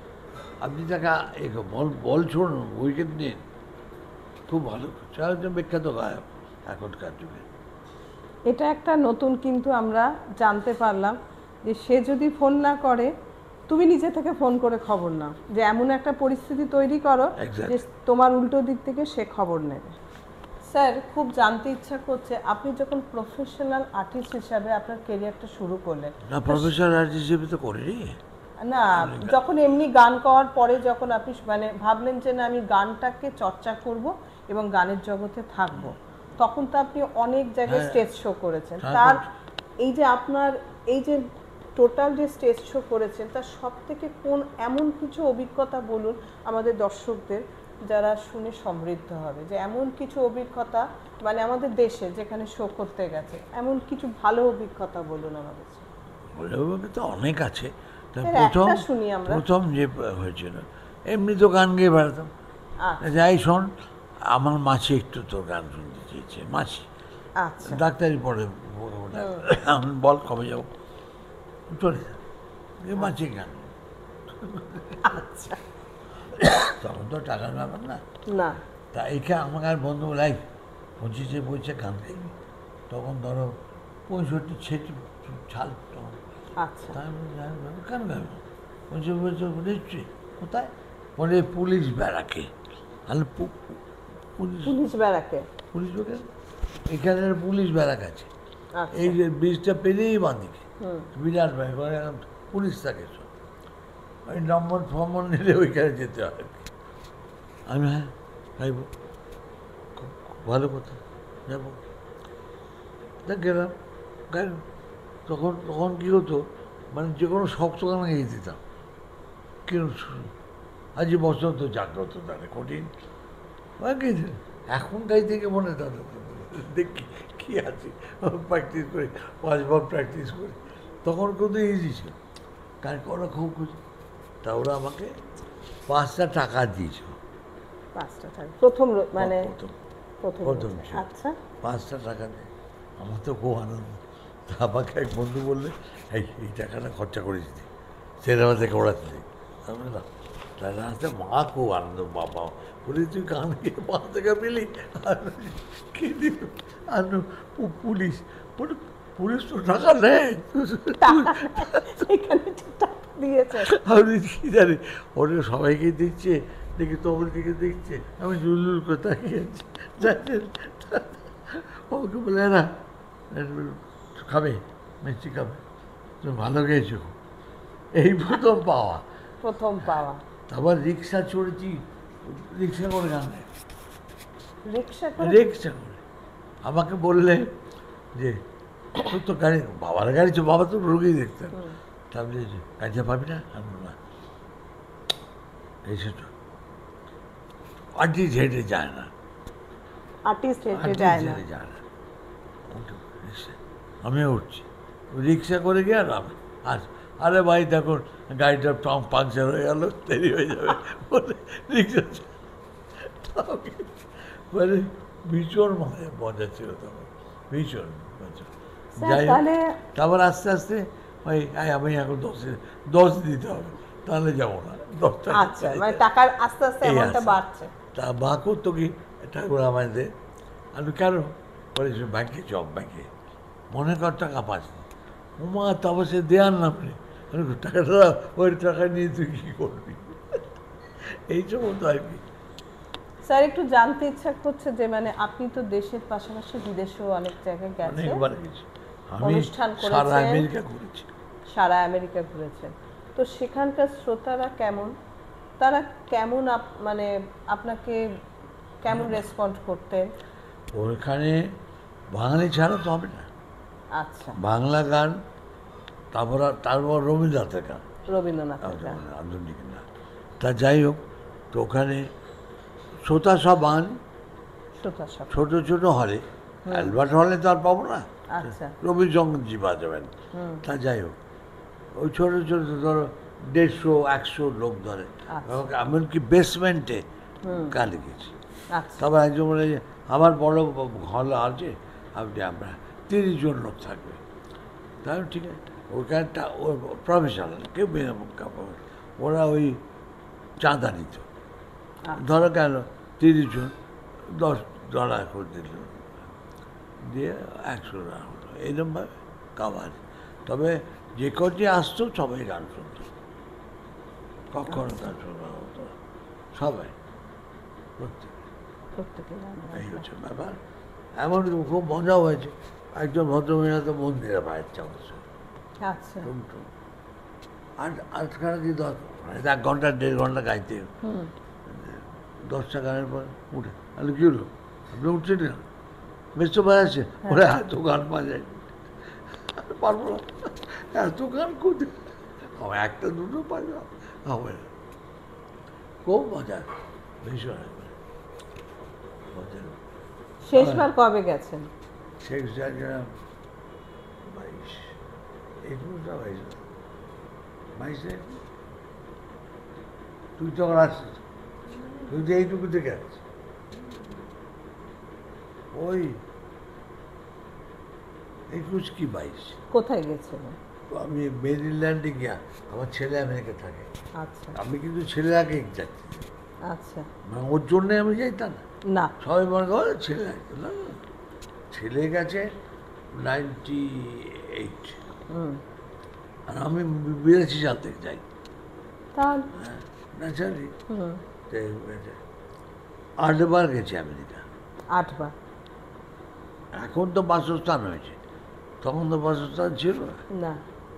আপনি তাকে বল শুনুন, উইকেট নিন, খুব ভালো। সে একজন বিখ্যাত গায়ক এখনকার যুগে। এটা একটা নতুন কিন্তু আমরা জানতে পারলাম যে সে যদি ফোন না করে, তুমি নিজে থেকে ফোন করে খবর নাও, যে এমন একটা পরিস্থিতি তৈরি করো যে তোমার উল্টো দিক থেকে সে খবর নেবে। স্যার, খুব জানতে ইচ্ছা করছে, আপনি যখন প্রফেশনাল আর্টিস্ট হিসাবে আপনার ক্যারিয়ারটা শুরু করলেন। না, প্রফেশনাল আর্টিস্ট হিসেবে তো করিনি না, যখন এমনি গান করার পরে যখন আপনি মানে ভাবলেন যে না আমি গানটাকে চর্চা করব এবং গানের জগতে থাকব, তখন তো আপনি অনেক জায়গায় স্টেজ শো করেছেন। তার এই যে আপনার এই যে টোটাল যে স্টেজ শো করেছেন, তার সব থেকে কোন এমন কিছু অভিজ্ঞতা বলুন আমাদের দর্শকদের, যারা শুনে সমৃদ্ধ হবে, যে এমন কিছু অভিজ্ঞতা মানে আমাদের দেশে যেখানে শো করতে গেছে, এমন কিছু ভালো অভিজ্ঞতা বলুন আমাদের। তো অনেক আছে। প্রথম যে হয়েছিল, এমনি তো গান গেয়ে বেড়াতাম। যাই শোন, আমার মাছি একটু তোর গান শুনতে চেয়েছে, মাছি ডাক্তারি পড়ে, বল কবে যাবো, চলে যা মাছি গান। তখন তো টাকার ব্যাপার না, তা এইখানে আমাকে আর বন্ধু বলে 25-এ বইছে গান গাইবি। তখন ধরো 65-66 সাল তখন। কেন গাইব? নিশ্চয়ই। কোথায়? বলে পুলিশ ব্যারাকে। পুলিশ ব্যারাকে? পুলিশ ব্যারাকে এখানে পুলিশ ব্যারাক আছে, এই যে ব্রিজটা পেলেই বাঁদিকে বিরাট ভাই, পুলিশ থাকে সব। ওই নম্বর ফম্বর নিলে ওইখানে যেতে হয়। আমি হ্যাঁ গাইব, খুব ভালো কথা, যাবো। দেখ গেলাম, গাইব। তখন কী হতো, মানে যে কোনো শক্ত গান গিয়ে দিতাম। কিরম আজ বসন্ত জাগ্রত তাহলে কঠিন এখন গাই থেকে মনে দাদা দেখি কী আছে, প্র্যাকটিস করি 5 বার প্র্যাকটিস করি। তখন কিন্তু ইজি ছিল, গান করা খুব খুশি। তা ওরা আমাকে 5টা টাকা দিয়েছিল। 5টা টাকা প্রথম, মানে প্রথম। আচ্ছা, 5টা টাকা দেয়, আমার তো খুব আনন্দ। তা আমাকে এক বন্ধু বললে এই টাকাটা খরচা করে দিতে, সিনেমা থেকে ওড়াতে দিই। আমি না, তাহলে আসতে মা খুব আনন্দ, বাবা বলি তুই গান গিয়ে 5 টাকা পেলি, আর কি দিবি? আর পুলিশ বলে পুলিশ তো টাকা নেয়, আমি কি জানি ওরা সবাইকে দিচ্ছে, দেখি তোমার দিকে দেখছে, আমি জুলুল করে তাকিয়ে আছি। ওকে বলে না খাবে, মিষ্টি খাবে, তুমি ভালো গেয়েছো। এই প্রথম পাওয়া। প্রথম পাওয়া। তারপর রিক্সা চড়েছি, রিক্সা করে গানে, রিক্সা করে? রিক্সা করে আমাকে বললে যে তোর তো গাড়ি, বাবার গাড়ি ছিল, বাবা তো রোগী দেখতেন, তারপরে গাড়িটা পাবি না, আমি না এসে তো আর্টিস্ট হেঁটে যায় না, আর্টিস্ট হেঁটে যায় না। আমিও উঠছি, রিক্সা করে গিয়ে আর আরে ভাই দেখুন গাড়িটা পাংচার হয়ে গেল, দেরি হয়ে যাবে বলে রিক্সা মানে ভীষণ মজা ছিল তখন, ভীষণ মজা। যাই হোক, তারপর আস্তে আস্তে ওই আমি এখন 10 দিতে হবে, তাহলে যাবো না, 10 টাকা। আচ্ছা, মানে টাকার আস্তে আস্তে অ্যামাউন্টটা বাড়ছে। তা মা করতো কি, ঠাকুর আমাদের, আমি কেন বলেছি ব্যাংকে চক, ব্যাংকে মনে কর টাকা পাসনি, উমা তারপর সে দেওয়ার নাম নেই, টাকাটা ওই টাকা নিয়ে তুই কী করবি, এইসব হতো আর কি। স্যার একটু জানতে ইচ্ছা করছে যে মানে আপনি তো দেশের পাশাপাশি বিদেশেও অনেক জায়গায় গেছেন, অনেকবার গেছি আমি, অনুষ্ঠান করেছেন, সারা আমেরিকা ঘুরেছি। সারা আমেরিকা ঘুরেছেন, তো সেখানকার শ্রোতারা কেমন, তারা কেমন মানে আপনাকে কেমন রেসপন্ড করতেন? ওইখানে বাঙালি ছাড়া তো হবে না। আচ্ছা, বাংলা গান, তারপর রবীন্দ্রনাথের গান, রবীন্দ্রনাথের গান, আধুনিক না। তা যাই হোক, তো ওখানে শ্রোতা সব বাঙালি, ছোট ছোট হলে, অ্যালবার্ট হলে তো আর পাবো না, আচ্ছা, রবীন্দ্রজি বাজাবেন। তা যাই হোক, ওই ছোট ছোট ধরো 150-100 লোক ধরে, এমনকি বেসমেন্টে গান লিখেছি। তারপর একজন বলে যে আমার বড় হল আছে, আপনি আমরা 30 জন লোক থাকবে, তাহলে ঠিক আছে। ওইখানটা ওর প্রফেশনাল, কেউ ওরা ওই চাঁদা নিত, ধরো কেন 30 জন $10 করে দিল, দিয়ে 100 টাকা হলো, এইরকমভাবে কাভার। তবে যে কটি আসতো সবাই গান শুনতো, কখনো গান শোনা হতো সবাই, প্রত্যেকে। এই হচ্ছে ব্যাপার। এমন খুব মজা হয়েছে, একজন ভদ্রমহিলা তো মন্দিরে বাইরে চামচ, আচ্ছা, আটখানা কি 1 ঘন্টা 1.5 ঘন্টা গাইতে, 10টা গানের পর উঠে, তাহলে কী হলো, আপনি উঠছেন না, বেশ তো বাজাচ্ছে, ওরা এত গান বাজায়, পারবো না, এত গান করতে, আমার 1টা 2টো বাজা হবে না, খুব মজা, ভীষণ মজা। শেষবার কবে গেছেন? শেষ জায়গা 22 তুই তো আসছিস, তুই তো এইটুকু থেকে আসছিস, ওই 21 কি 22। কোথায় গেছিলেন? আমি মেরিল্যান্ডে গিয়া, আমার ছেলে আমেরিকা থাকে, আচ্ছা, আমি কিন্তু ছেলে আগে যাচ্ছি, আচ্ছা, মানে ওর জন্যে আমি যাইতাম না, সবাই মনে করে ছেলে আসতো না, ছেলে গেছে 98, আর আমি 82 সাল থেকে যাই, ন্যাচারালি 8বার গেছি আমেরিকা, 8বার। এখন তো বাসস্থান হয়েছে, তখন তো বাসস্থান ছিল না।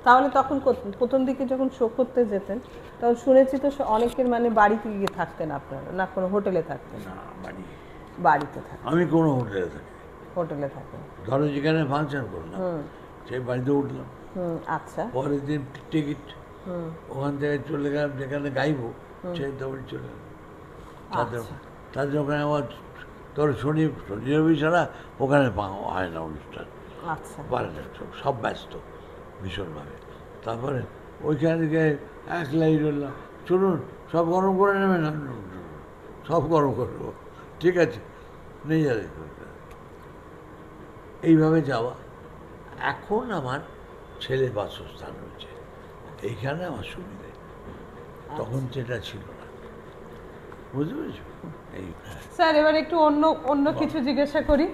তাহলে তখন প্রথম দিকে যখন শো করতে যেতেন, তখন শুনেছি তো অনেকের মানে বাড়িতে গিয়ে থাকতেন আপনারা, না কোনো হোটেলে থাকতেন? না, বাড়িতে থাকতেন। আমি কোনো হোটেলে থাকি, হোটেলে থাকেন, ধরো যেখানে ফাংশন করলাম সেই বাড়িতে উঠলাম, আচ্ছা, পরের দিন টিকিট, ওখান থেকে চলে গেলাম যেখানে গাইবো, সেই দৌড়ে চলে গেলাম, তাদের ওখানে আমার তোর শনি রবি ছাড়া ওখানে হয় না অনুষ্ঠান, পারে না, সব ব্যস্ত ভীষণভাবে। তারপরে ওইখানে গিয়ে একলাই রইলাম, চলুন সব গরম করে নেবেন, সব গরম করে নেবো, ঠিক আছে নিয়ে যাবে, এইভাবে যাওয়া। এখন আমার ছেলে বাসস্থান হয়েছে, এইখানে আমার সুবিধে, তখন যেটা ছিল না, বুঝতে পেরেছো? স্যার এবার একটু অন্য কিছু জিজ্ঞাসা করি,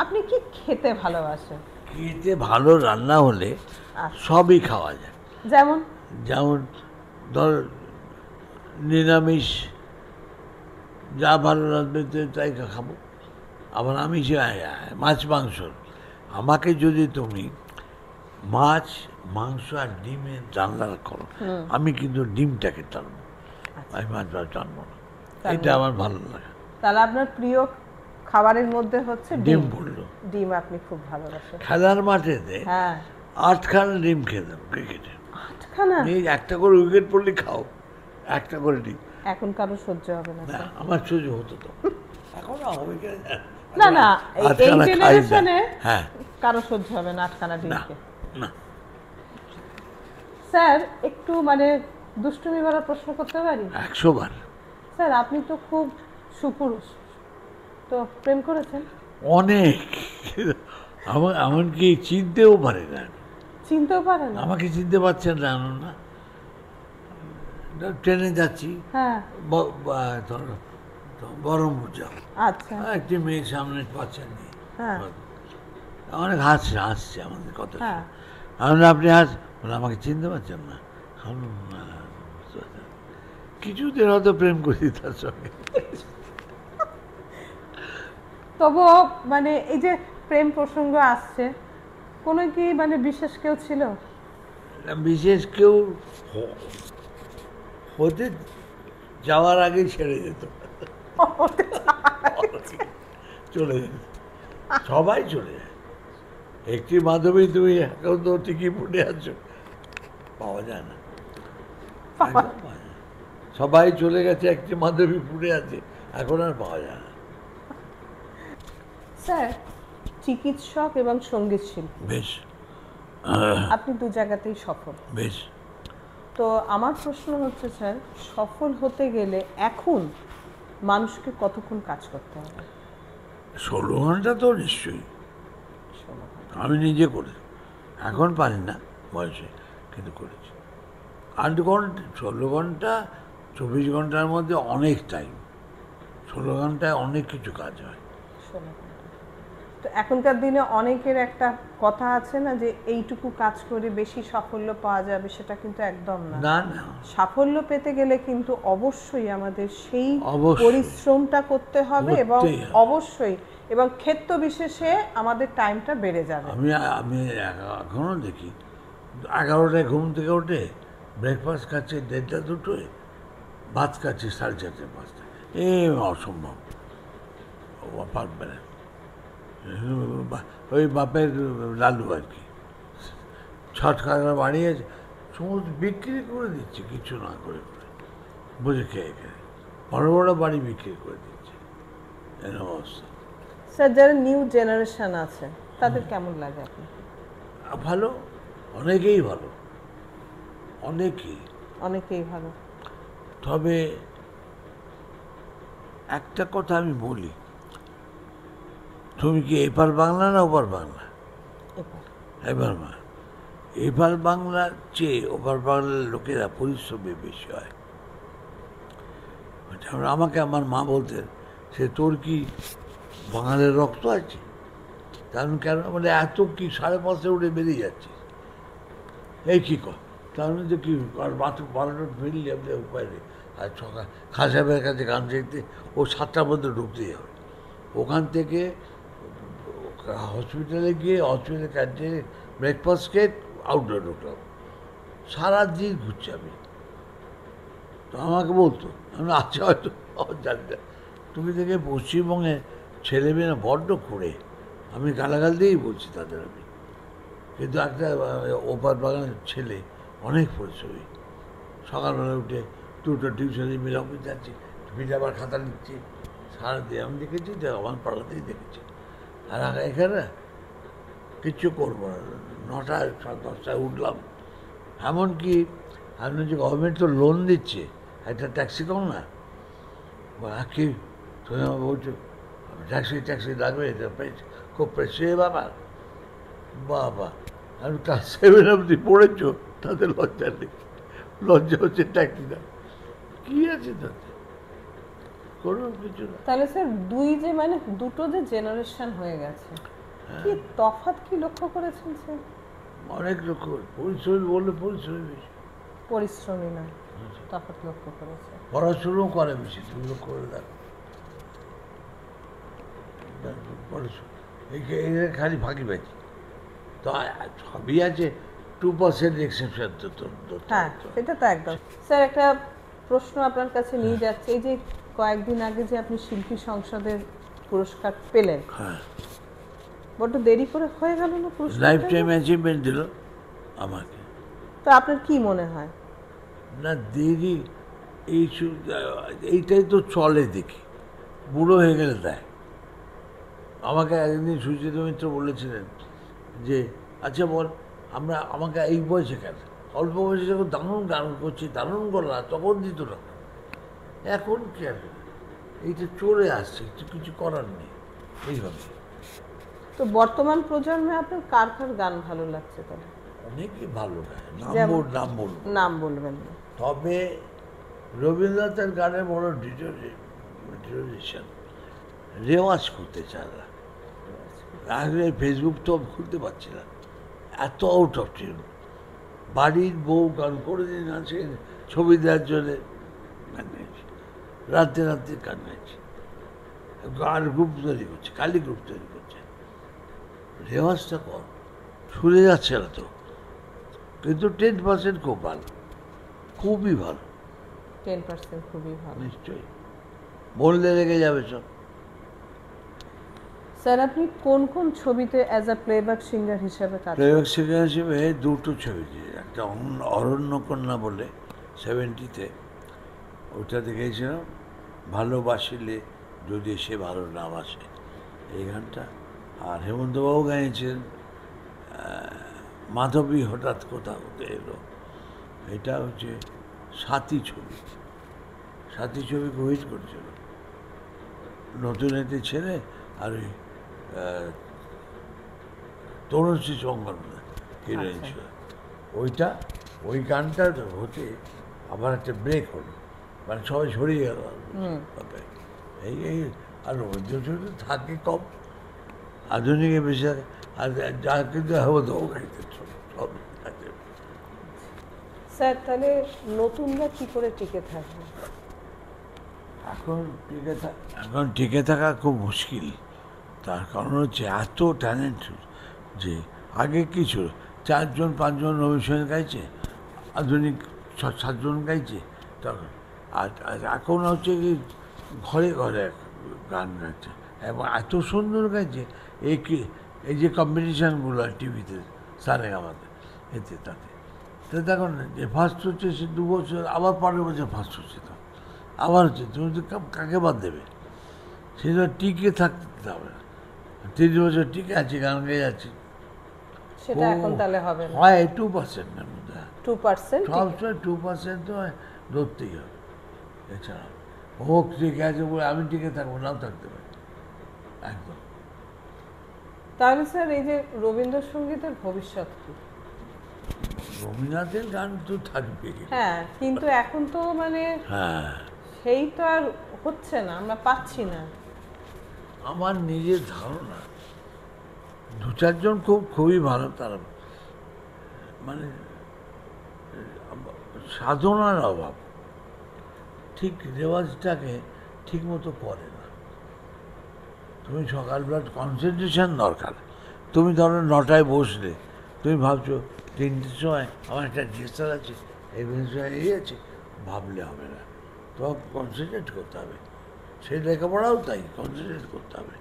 আপনি কি খেতে ভালোবাসেন? খেতে ভালো রান্না হলে সবই খাওয়া যায়, যেমন ধর নিরামিষ যা ভালো রাঁধবে তাই খাবো, আবার আমিষ মাছ মাংস, আমাকে যদি তুমি মাছ, মাংস আর ডিমের জানলা করো, আমি কিন্তু ডিমটাকে টানবো, আমি মাছ ভাত টানবো না, এটা আমার ভালো লাগে। তাহলে আপনার প্রিয় খাবারের মধ্যে হচ্ছে ডিম পড়লো, ডিম আপনি খুব ভালোবাসেন। খেলার মাঠেতে হ্যাঁ 8খানা ডিম খেতাম ক্রিকেটে, 8খানা? এই একটা করে উইকেট পড়লে খাও, একটা করে ডিম। এখন কারো সহ্য হবে না না স্যার। আমার সহ্য হতো তো, এখন হবে কি না না, এই 8খানা খাই না। জেনারেশনে হ্যাঁ কারো সহ্য হবে না 8খানা না ডিমকে। না, স্যার একটু মানে দুষ্টুমি ভরা প্রশ্ন করতে পারি? 100 বার। স্যার আপনি তো খুব সুপুরুষ, তো প্রেম করেছেন? অনেক, এমনকি চিনতেও পারে না, চিনতেও পারেন না? আমাকে চিনতে পারছেন না, জানো না, ট্রেনে যাচ্ছি, হ্যাঁ ধরো বহরমপুর যাও, আচ্ছা একটি মেয়ে সামনে পাচ্ছেন নি, হ্যাঁ অনেক হাসছে হাসছে আমাদের কথা শুনে। হ্যাঁ আমি আপনি বলে আমাকে চিনতে পারছেন না, আমি বললাম, "না, বুঝতে পারছি না।" কিছুদিন হয়তো প্রেম করি তার সঙ্গে। তবুও মানে এই যে প্রেম প্রসঙ্গ আসছে, কোনো কি মানে বিশেষ কেউ ছিল? বিশেষ কেউ হতে যাওয়ার আগেই ছেড়ে যেত, চলে যেত, সবাই চলে যায়। একটি মাধবী তুমি এখন তো ঠিকই পড়ে আছো, পাওয়া যায় না, একদম পাওয়া যায় না। সবাই চলে গেছে, একটি মাধবী পুড়ে আছে, এখন আর পাওয়া যায় না। স্যার চিকিৎসক এবং সঙ্গীত শিল্পী, বেশ আপনি দু জায়গাতেই সফল। বেশ, তো আমার প্রশ্ন হচ্ছে স্যার, সফল হতে গেলে এখন মানুষকে কতক্ষণ কাজ করতে হবে? 16 ঘন্টা তো নিশ্চয়ই, আমি নিজে করি, এখন পারি না বয়সে, কিন্তু করেছি 8 ঘন্টা, 16 ঘন্টা, 24 ঘন্টার মধ্যে অনেক টাইম, 16 ঘন্টায় অনেক কিছু কাজ হয়। 16 ঘন্টা। তো এখনকার দিনে অনেকের একটা কথা আছে না যে এইটুকু কাজ করে বেশি সাফল্য পাওয়া যাবে, সেটা কিন্তু একদম না। না না, সাফল্য পেতে গেলে কিন্তু অবশ্যই আমাদের সেই অবশ্যই। পরিশ্রমটা করতে হবে এবং করতেই হবে। অবশ্যই এবং ক্ষেত্র বিশেষে আমাদের টাইমটা বেড়ে যাবে। আমি আমি এখনও দেখি 11টায় ঘুম থেকে উঠে ব্রেকফাস্ট খাচ্ছে 1:30 2টোয়, ভাত খাচ্ছে 4:30 5টায়, এ অসম্ভব, ও পারবে না, ওই বাপের লালু আর কি, ছটখানা বাড়িয়েছে, সমস্ত বিক্রি করে দিচ্ছে কিছু না করে করে, বুঝে খেয়ে খেয়ে বড় বড় বাড়ি বিক্রি করে দিচ্ছে, এরকম অবস্থা। স্যার যারা নিউ জেনারেশন আছে তাদের কেমন লাগে আপনি? ভালো, অনেকেই ভালো, অনেকেই, অনেকেই ভালো। তবে একটা কথা আমি বলি, তুমি কি এপার বাংলা না ওপার বাংলা? এবার এবার এপার বাংলার চেয়ে ওপার বাংলার লোকেরা পরিশ্রমী বেশি হয়। যেমন আমাকে আমার মা বলতেন, সে তোর কি বাঙালির রক্ত আছে? কারণ কেন মানে এত কি 5:30 উঠে বেরিয়ে যাচ্ছে, এই কী কর, তার মধ্যে কি আর মাত্র 12টা ফিরলে আমাদের উপায় নেই। আর সকাল খাসাবের কাছে গান শিখতে ও 7টার মধ্যে ঢুকতেই হবে, ওখান থেকে হসপিটালে গিয়ে হসপিটালে ক্যান্টিনে ব্রেকফাস্ট খেয়ে আউটডোর ঢুকলাম, সারাদিন ঘুরছি আমি। তো আমাকে বলতো, আমি আজ হয়তো জানি না, তুমি দেখে পশ্চিমবঙ্গে ছেলেমেয়েরা বড্ড করে, আমি গালাগাল দিয়েই বলছি তাদের, আমি কিন্তু একটা ওপার বাগানের ছেলে অনেক পরিশ্রমী, সকালবেলা উঠে 2টো টিউশনে মিলে অফিস যাচ্ছি, ফিরে আবার খাতা লিখছি, সারাদিন আমি দেখেছি, আমার পাড়াতেই দেখেছি। আর এখানে কিচ্ছু করবো না, 9টা 10টায় উঠলাম, এমনকি আপনি যে গভর্নমেন্ট তো লোন দিচ্ছে, একটা ট্যাক্সি কম না, কি তুমি আমার বলছো ট্যাক্সি লাগবে, এটা খুব প্রেসে বাবা, বাবা আমি ক্লাস 7 অবধি পড়েছো, তাদের লজ্জা নেই, লজ্জা হচ্ছে ট্যাক্সি না, কী আছে তাতে, কোনো কিছু না। তাহলে স্যার দুটো যে জেনারেশন হয়ে গেছে, কি তফাৎ কি লক্ষ্য করেছেন স্যার? অনেক লোক পরিশ্রমী বললে পরিশ্রমী বেশি, পরিশ্রমী না, তফাৎ লক্ষ্য করেছে। পড়াশুনো করে বেশি, তুমি লোক করে দেখো, পড়াশুনো এই খালি ফাঁকিবাজি, তো সবই আছে, 2% এক্সেপশন হ্যাঁ সেটা তো একদম। স্যার একটা প্রশ্ন আপনার কাছে নিয়ে যাচ্ছে, এই যে কয়েকদিন আগে যে আপনি শিল্পী সংসদের পুরস্কার পেলেন, হ্যাঁ, বড্ড দেরি করে হয়ে গেল না পুরস্কার? লাইফ টাইম অ্যাচিভমেন্ট দিল আমাকে। তো আপনার কি মনে হয়? না দেরি, এইটাই তো চলে দেখি, বুড়ো হয়ে গেলে দেয়। আমাকে একদিন সুচিত মিত্র বলেছিলেন যে আচ্ছা বল, আমাকে এই বয়সে কেন, অল্প বয়সে যখন দারুণ গান করছি, দারুণ গলা, তখন দিত না, এখন কেন? এইটা চলে আসছে, কিছু করার নেই এইভাবে। তো বর্তমান প্রজন্মে আপনার কার কার গান ভালো লাগছে তাহলে? অনেকই ভালো গায়, নাম বলবো, নাম বলবেন না। তবে রবীন্দ্রনাথের গানের বড় ডিটোরেশন, রেওয়াজ করতে চায় না। আগে ফেসবুক তো খুলতে পারছি না, এত আউট অফ টিউন। বাড়ির বউ গান করে দিন আছে, ছবি দেওয়ার জন্য গান গাইছে, রাতে রাতে গান গাইছে, গান গ্রুপ তৈরি করছে, কালি গ্রুপ তৈরি করছে। রেওয়াজটা কর, শুনে যাচ্ছে না তো, কিন্তু 10% খুব ভালো, খুবই ভালো, 10% খুবই ভালো। নিশ্চয়ই বললে লেগে যাবে সব। স্যার আপনি কোন কোন ছবিতে অ্যাজ আ প্লেব্যাক সিঙ্গার হিসেবে কাজ করেন? প্লেব্যাক সিঙ্গার হিসেবে দুটো ছবি দিয়ে, একটা অরণ্যকন্যা বলে 70-তে, ওটা দেখেছিলাম, ভালোবাসিলে যদি সে ভালো না বাসে, এই গানটা। আর হেমন্তবাবু গাইছেন মাধবী হঠাৎ কোথা হতে এলো, এটা হচ্ছে সাথী ছবি। সাথী ছবি হিট করেছিল, নতুন একটি ছেলে আর ওই তরুণশ্রী চঙ্গলবদ্ধ হিরোইন ছিল। ওইটা, ওই গানটা হতে আবার একটা ব্রেক হলো, মানে সবাই ছড়িয়ে গেল। এই আর রবীন্দ্র থাকে কম, আধুনিকে বেশি থাকে, আর যা কিন্তু হেমন্তবাবু গাইতে সব আছে। স্যার তাহলে নতুনরা কি করে টিকে থাকবে? এখন টিকে থাকা খুব মুশকিল। তার কারণ হচ্ছে এত ট্যালেন্ট, যে আগে কি ছিল, 4-5 রবি সঙ্গীত গাইছে, আধুনিক 6-7 গাইছে তখন। আর এখন হচ্ছে কি ঘরে ঘরে গান গাইছে, এবং এত সুন্দর গাইছে। এই যে কম্পিটিশানগুলো টিভিতে, সারেগামাতে, এতে তাতে, তো দেখুন যে ফার্স্ট হচ্ছে সে 2 বছর, আবার পরের বছর ফার্স্ট হচ্ছে, তো আবার হচ্ছে, তুমি তো কাকে বাদ দেবে? সেটা টিকে থাকতে হবে না, 30 বছর টিকে আছে, গান গেয়ে যাচ্ছে, সেটা এখন তাহলে হবে না। হয় 2%-এর মধ্যে, 2% সবসময় 2% তো ধরতেই হবে। এছাড়া ও টিকে আছে বলে আমি টিকে থাকবো, নাও থাকতে পারি, একদম। তাহলে স্যার এই যে রবীন্দ্রসঙ্গীতের ভবিষ্যৎ কি? রবীন্দ্রনাথের গান তো থাকবে, হ্যাঁ কিন্তু এখন তো মানে হ্যাঁ, সেই তো আর হচ্ছে না, আমরা পাচ্ছি না। আমার নিজের ধারণা 2-4 জন খুবই ভালো, তারা মানে সাধনার অভাব, ঠিক রেওয়াজটাকে ঠিক মতো করে না। তুমি সকালবেলা কনসেন্ট্রেশন দরকার। তুমি ধরো 9টায় বসলে, তুমি ভাবছো 3টের সময় আমার একটা রেজিস্টার আছে, এই সময় এই আছে, ভাবলে হবে না, তোমাকে কনসেন্ট্রেট করতে হবে। সেই লেখাপড়াও তাই, কনসেন্ট্রেট করতে হবে।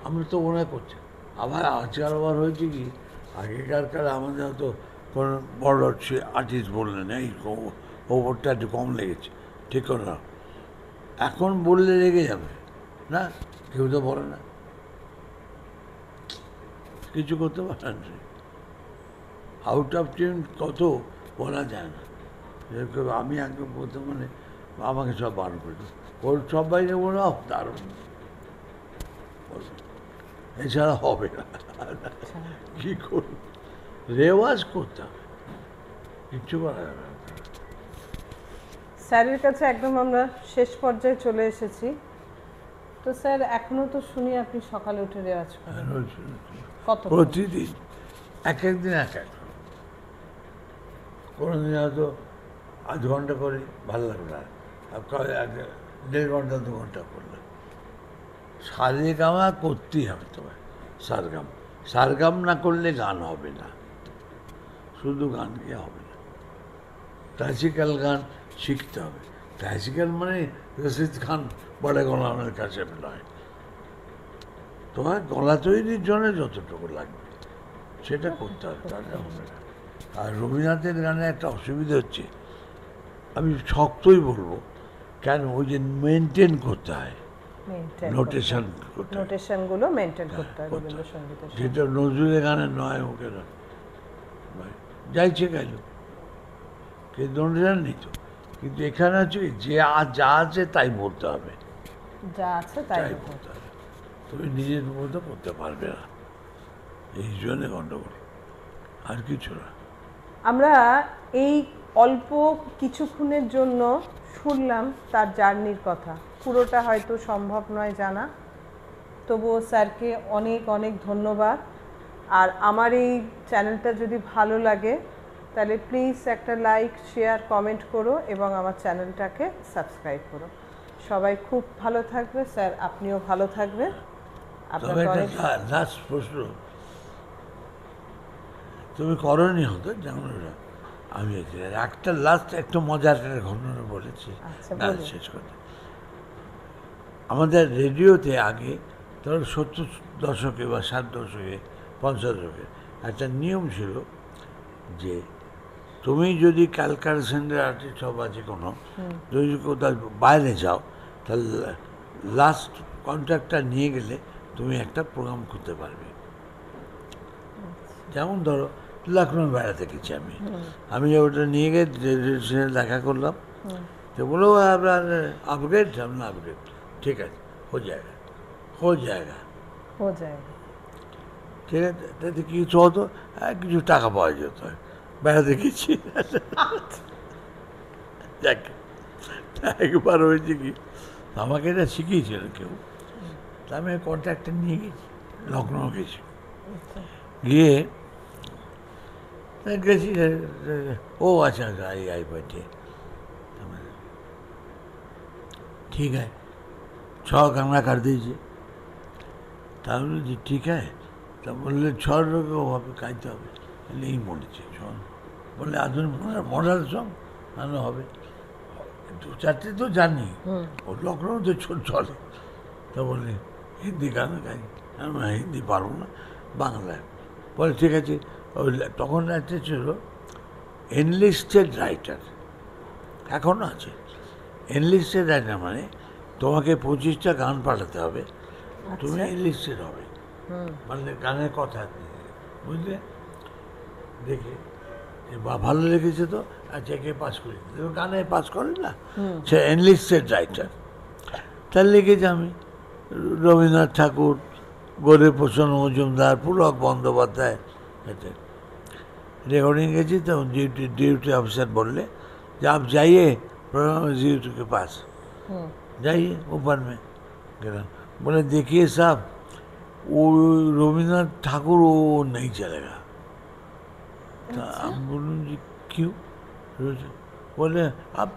আমরা তো মনে করছি, আবার আজকাল আবার হয়েছে কি, আগেকার কালে আমাদের হয়তো কোনো বড় আর্টিস্ট বললেন এই ওপরটা একটু কম লেগেছে, ঠিক করে নাও, এখন বললে লেগে যাবে না, কেউ তো বলে না, কিছু করতে পারেন, আউট অফ টিউন কত বলা যায় না। যেরকম আমি আগে বলতে, মানে আমাকে সব বারণ করে, ওর সব বাইরে বলে দারুণ, এছাড়া হবে না, কি করব, রেওয়াজ করতে হবে, কিচ্ছু করা যাবে না। স্যারের কাছে একদম আমরা শেষ পর্যায়ে চলে এসেছি। তো স্যার এখনো তো শুনি আপনি সকালে উঠে রেওয়াজ করেন, কত? প্রতিদিন, এক একদিন এক এক, কোনোদিন হয়তো 8 ঘন্টা করি, ভালো লাগবে না, আর 1.5 ঘন্টা 2 ঘন্টা করলাম। সারেগামা করতেই হবে তোমায়, সারগাম, সারগাম না করলে গান হবে না, শুধু গান গিয়ে হবে না, ক্লাসিক্যাল গান শিখতে হবে। ক্লাসিক্যাল মানে রশিদ খান বড় গলামের কাছে নয়, তোমার গলা তৈরির জন্য যতটুকু লাগবে সেটা করতে হবে, তাহলে হবে না। আর রবীন্দ্রনাথের গানে একটা অসুবিধা হচ্ছে, আমি শক্তই বলবো, কেন ওই যে মেনটেন করতে হয়, নোটেশন করতে হয়, নোটেশনগুলো মেনটেন করতে হয় রবীন্দ্রসঙ্গীতের সঙ্গে। যেটা নজরুলের গানে নয়, ওকে নয়, যাইছে গেল, কিন্তু নোটেশন নেই তো। কিন্তু এখানে হচ্ছে যে যা আছে তাই বলতে হবে, যা আছে তাই তাই বলতে হবে, তুমি নিজের মতো করতে পারবে না, এই জন্য গণ্ডগোল, আর কিছু না। আমরা এই অল্প কিছুক্ষণের জন্য শুনলাম তার জার্নির কথা, পুরোটা হয়তো সম্ভব নয় জানা, তবুও স্যারকে অনেক অনেক ধন্যবাদ। আর আমার এই চ্যানেলটা যদি ভালো লাগে তাহলে প্লিজ একটা লাইক, শেয়ার, কমেন্ট করো এবং আমার চ্যানেলটাকে সাবস্ক্রাইব করো। সবাই খুব ভালো থাকবে, স্যার আপনিও ভালো থাকবেন। তবে একটা লাস্ট প্রশ্ন তুমি করনি হতো, যেমন আমি একটা লাস্ট একটা মজার ঘটনা বলেছি, গান শেষ করতে। আমাদের রেডিওতে আগে ধরো 70 দশকে বা 60 দশকে 50 দশকে একটা নিয়ম ছিল যে তুমি যদি ক্যালকালেশনের আর্টিস্ট হও বা যে কোনো, যদি কোথাও বাইরে যাও, তাহলে লাস্ট কন্ট্রাক্টটা নিয়ে গেলে তুমি একটা প্রোগ্রাম করতে পারবে। যেমন ধরো লখনৌ বেড়াতে গেছি আমি ওটা নিয়ে গিয়ে রেডিও দেখা করলাম, তো বলো আপনার আপগ্রেড, না আপগ্রেড, ঠিক আছে, হো জায়গা ঠিক আছে। তাতে কিছু হতো, কিছু টাকা পাওয়া যেত, বেড়াতে গেছি। দেখ একবার হয়েছে কি, আমাকে এটা শিখিয়েছিল কেউ, তা আমি কন্ট্রাক্টটা নিয়ে গেছি, লখনৌ গেছি, গিয়ে গেছি, ও अच्छा आई बैठे, ठीक है 6 गाना कर दीजिए। তাহলে যে ঠিক আছে, তা বললে 6 লোকে ওভাবে গাইতে হবে, এই বলেছে 6, বললে আধুনিক মডার্ন সং গানো হবে, 2-4টে তো জানি, ও লখনৌ তো চলে, তা বললে হিন্দি গানা গাই, আমি হিন্দি পারবো না, বাংলায়। বলে ঠিক আছে, ওই তখন একটা ছিল এনলিস্টেড রাইটার, এখনও আছে। এনলিস্টেড রাইটার মানে তোমাকে 25টা গান পাঠাতে হবে, তুমি এনলিস্টেড হবে, মানে গানের কথা বুঝলে, দেখে বা ভালো লেগেছে তো আচ্ছা একে পাস করে দিতে, গানে পাস করে না, সে এনলিস্টেড রাইটার। তার লেগেছে আমি রবীন্দ্রনাথ ঠাকুর, গৌরীপ্রসন্ন মজুমদার, পুলক বন্দ্যোপাধ্যায়, रिकॉर्डिंग गई तो ड्यूटी ऑफिसर बोले जब आप जाइए प्रोग्राम एग्जीक्यूटिव के पास, जाइए ऊपर में गया, बोले देखिए साहब वो रविन्द्रनाथ ठाकुर वो नहीं चलेगा। तो हम बोलूँ जी क्यों? बोले आप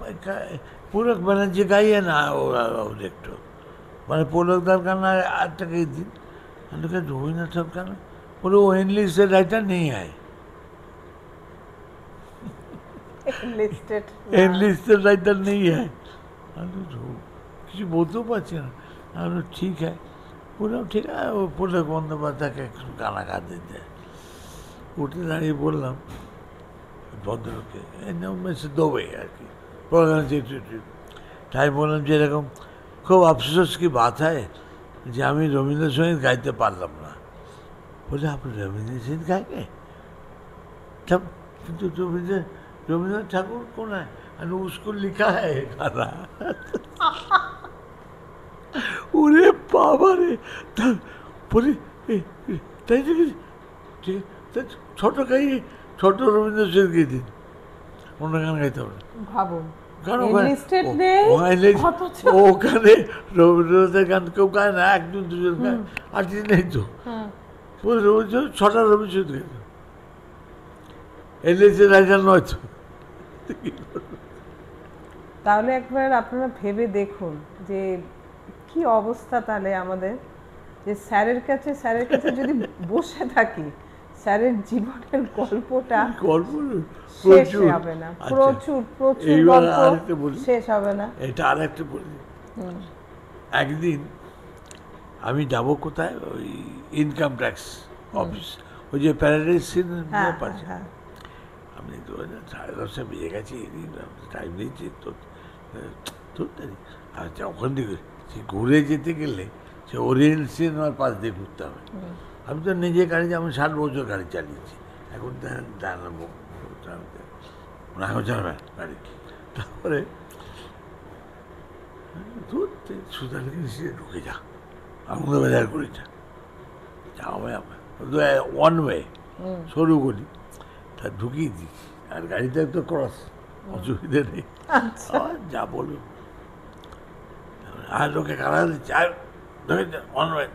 पूरक बनर्जी गाइए ना, वो देखो मैंने पुलक दार का ना आज तक एक दिन रविन्द्रनाथ ठाकुर का ना, बोले वो इंग्लिश से राइटर नहीं आए, एनलिस्टेड राइटर नहीं है। किसी बोलते पाচ্ছি না, আমি ठीक है पूरा ठीक है, वो पुलक बंदोपाध्याय के गाना गा देते हैं। उठे दाঁড়িয়ে বললাম ভদ্রলোককে, এর নাম হচ্ছে দোবে আর কি, প্রোগ্রাম এক্সিকিউটিভ। তাই বললাম যে এরকম খুব আফসোস কি বাত হয় যে আমি রবীন্দ্রসঙ্গীত গাইতে পারলাম না। বলে আপনি রবীন্দ্রসঙ্গীত গাইবে, কিন্তু रविन्द्रनाथ ठाकुर कौन है? और उसको लिखा है गाना। उरे बाबा रे, बोले ছোট গাই, ছোট রবীন্দ্রসঙ্গীত গিয়ে দিন, অন্য গান গাইতে হবে। ভাবুন ওখানে রবীন্দ্রনাথের গান কেউ গায় না, 1-2 গায়, আর দিন নেই তো, 6টা রবীন্দ্রসঙ্গীত গাইত, এনলিস্টেড রাইটার নয় তো। তাহলে একবার আপনারা ভেবে দেখুন যে কি অবস্থা তাহলে আমাদের, যে স্যারের কাছে যদি বসে থাকি, স্যারের জীবনের গল্পটা গল্প শেষ প্রচুর হবে না। আচ্ছা, প্রচুর এইবার গল্প আরেকটা বলি, শেষ হবে না। এটা আরেকটা বলি। একদিন আমি যাব কোথায়, ওই ইনকাম ট্যাক্স অফিস, ওই যে প্যারাডাইস হ্যাঁ, পাচ্ছে। হ্যাঁ, আমি তো 10:30 বেজে গেছি, টাইম দিয়েছি তো আচ্ছা, ওখান থেকে সে ঘুরে যেতে গেলে সে ওরিয়েন্ট সিনেমার পাশ দিয়ে ঘুরতে হবে। আমি তো নিজে গাড়ি, আমি 60 বছর গাড়ি চালিয়েছি, এখন জানাবো এখন চালাবে গাড়ি। তারপরে সুতারকে ঢুকে যা, আনন্দবাজার করেছে ওয়ান ওয়ে সরু গলি, তা ঢুকিয়ে দিই, আর গাড়িটা তো ক্রস, অসুবিধা নেই। আচ্ছা, যা বলবে আর লোকে কারা দিচ্ছে, আর ওয়ান ওয়ে।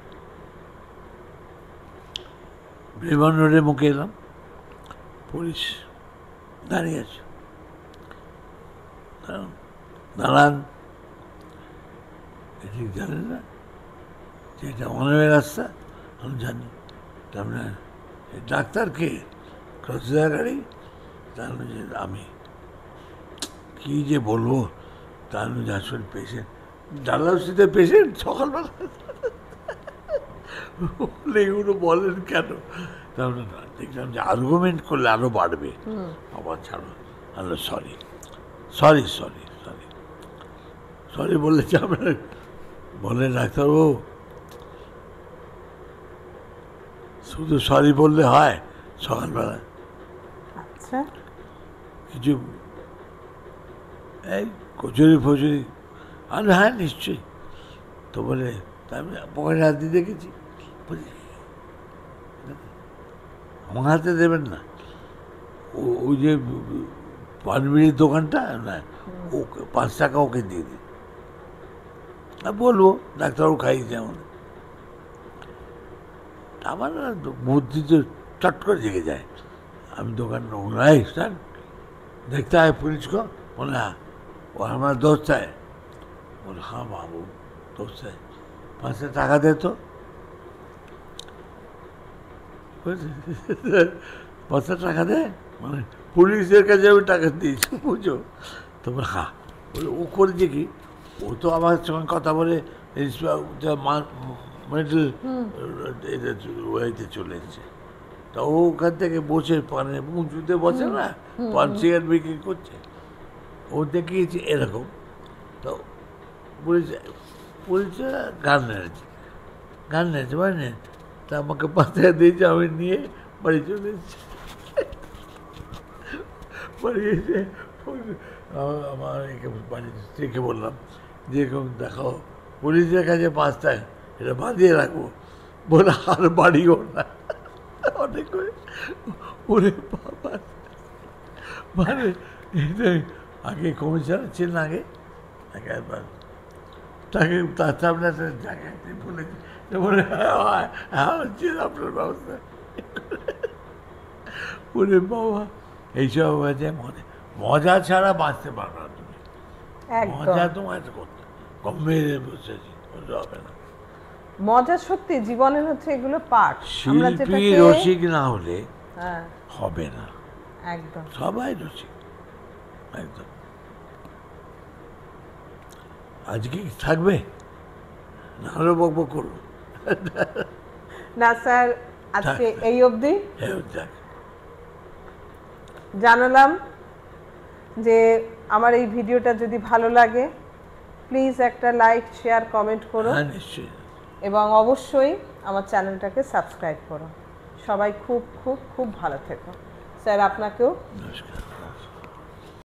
বিমান রোডে মুখে এলাম, পুলিশ দাঁড়িয়ে আছে, দাঁড়ান, ঠিক জানেন না যে এটা অনওয়ে রাস্তা? আমি জানি। তারপরে ডাক্তার কে? ক্রসিদার গাড়ি? তার যে আমি কি যে বলবো, তার যে আসলে পেশেন্ট, ডালাউসিতে পেশেন্ট সকালবেলা এগুলো বলেন কেন? তারপরে দেখলাম যে আর্গুমেন্ট করলে আরো বাড়বে, আবার ছাড়ো, আলো sorry sorry sorry sorry sorry বললে যাবে না। বলে ডাক্তারবাবু, শুধু সরি বললে হয় সকালবেলা? আচ্ছা, কিছু এই কচুরি ফচুরি? আর হ্যাঁ নিশ্চয়ই। তো বলে তারপরে পকেটে হাত দিয়ে দেখেছি, বলি আমার হাতে দেবেন না, ওই যে পানবিড়ির দোকানটা না, ওকে 5 টাকা ওকে দিয়ে দিন। বলবো ডাক্তারবাবু খাইয়েছে আমাদের। আমার বুদ্ধি তো চট করে জেগে যায়। আমি দোকান এই স্যার দেখতে হয় পুলিশ को? बोला हाँ, वो हमारा दोस्त है। बोला हाँ बाबू दोस्त है, 5 টাকা दे तो। 5 টাকা দে, মানে পুলিশের কাছে আমি টাকা দিয়েছি, বুঝো তো? হ্যাঁ, বলে ও করেছে কি, ও তো আমার সঙ্গে কথা বলে মেডেল ওয়েতে চলে এসেছে। তা ও ওখান থেকে বসে পানে উঁচুতে বসে না, পান সিগারেট বিক্রি করছে, ও দেখিয়েছে এরকম। তো পুলিশে গান নেড়েছে মানে, তা আমাকে 5 টাকা দিয়েছে, আমি নিয়ে বাড়ি চলে এসেছি। বাড়ি এসে আমার বাড়ির স্ত্রীকে বললাম যে এরকম দেখাও, পুলিশের কাছে 5 টাকা, এটা বাঁধিয়ে রাখবো। বলে আর বাড়িও না, অনেক করে। ওরে বাবা, মানে আগে কমিশনার ছিলেন, আগে একবার তাকে তার সামনে একটা জায়গাতে বলেছি, বলে হ্যাঁ হচ্ছে আপনার ব্যবস্থা। ওরে বাবা, এইসব হয়েছে মজা ছাড়া বাঁচতে পারবে না তুমি। মজা তোমার করতে গম্ভীর বসেছি, মজা হবে না। মজা সত্যি জীবনের হচ্ছে এগুলো পার্ট। শিল্পী রসিক না হলে হবে না, একদম সবাই রসিক একদম। আজকে থাকবে না, আরো বকবক করবো না স্যার, আজকে এই অবধি জানালাম যে আমার এই ভিডিওটা যদি ভালো লাগে প্লিজ একটা লাইক, শেয়ার, কমেন্ট করো, নিশ্চয়ই, এবং অবশ্যই আমার চ্যানেলটাকে সাবস্ক্রাইব করো। সবাই খুব খুব খুব ভালো থেকো। স্যার আপনাকেও নমস্কার।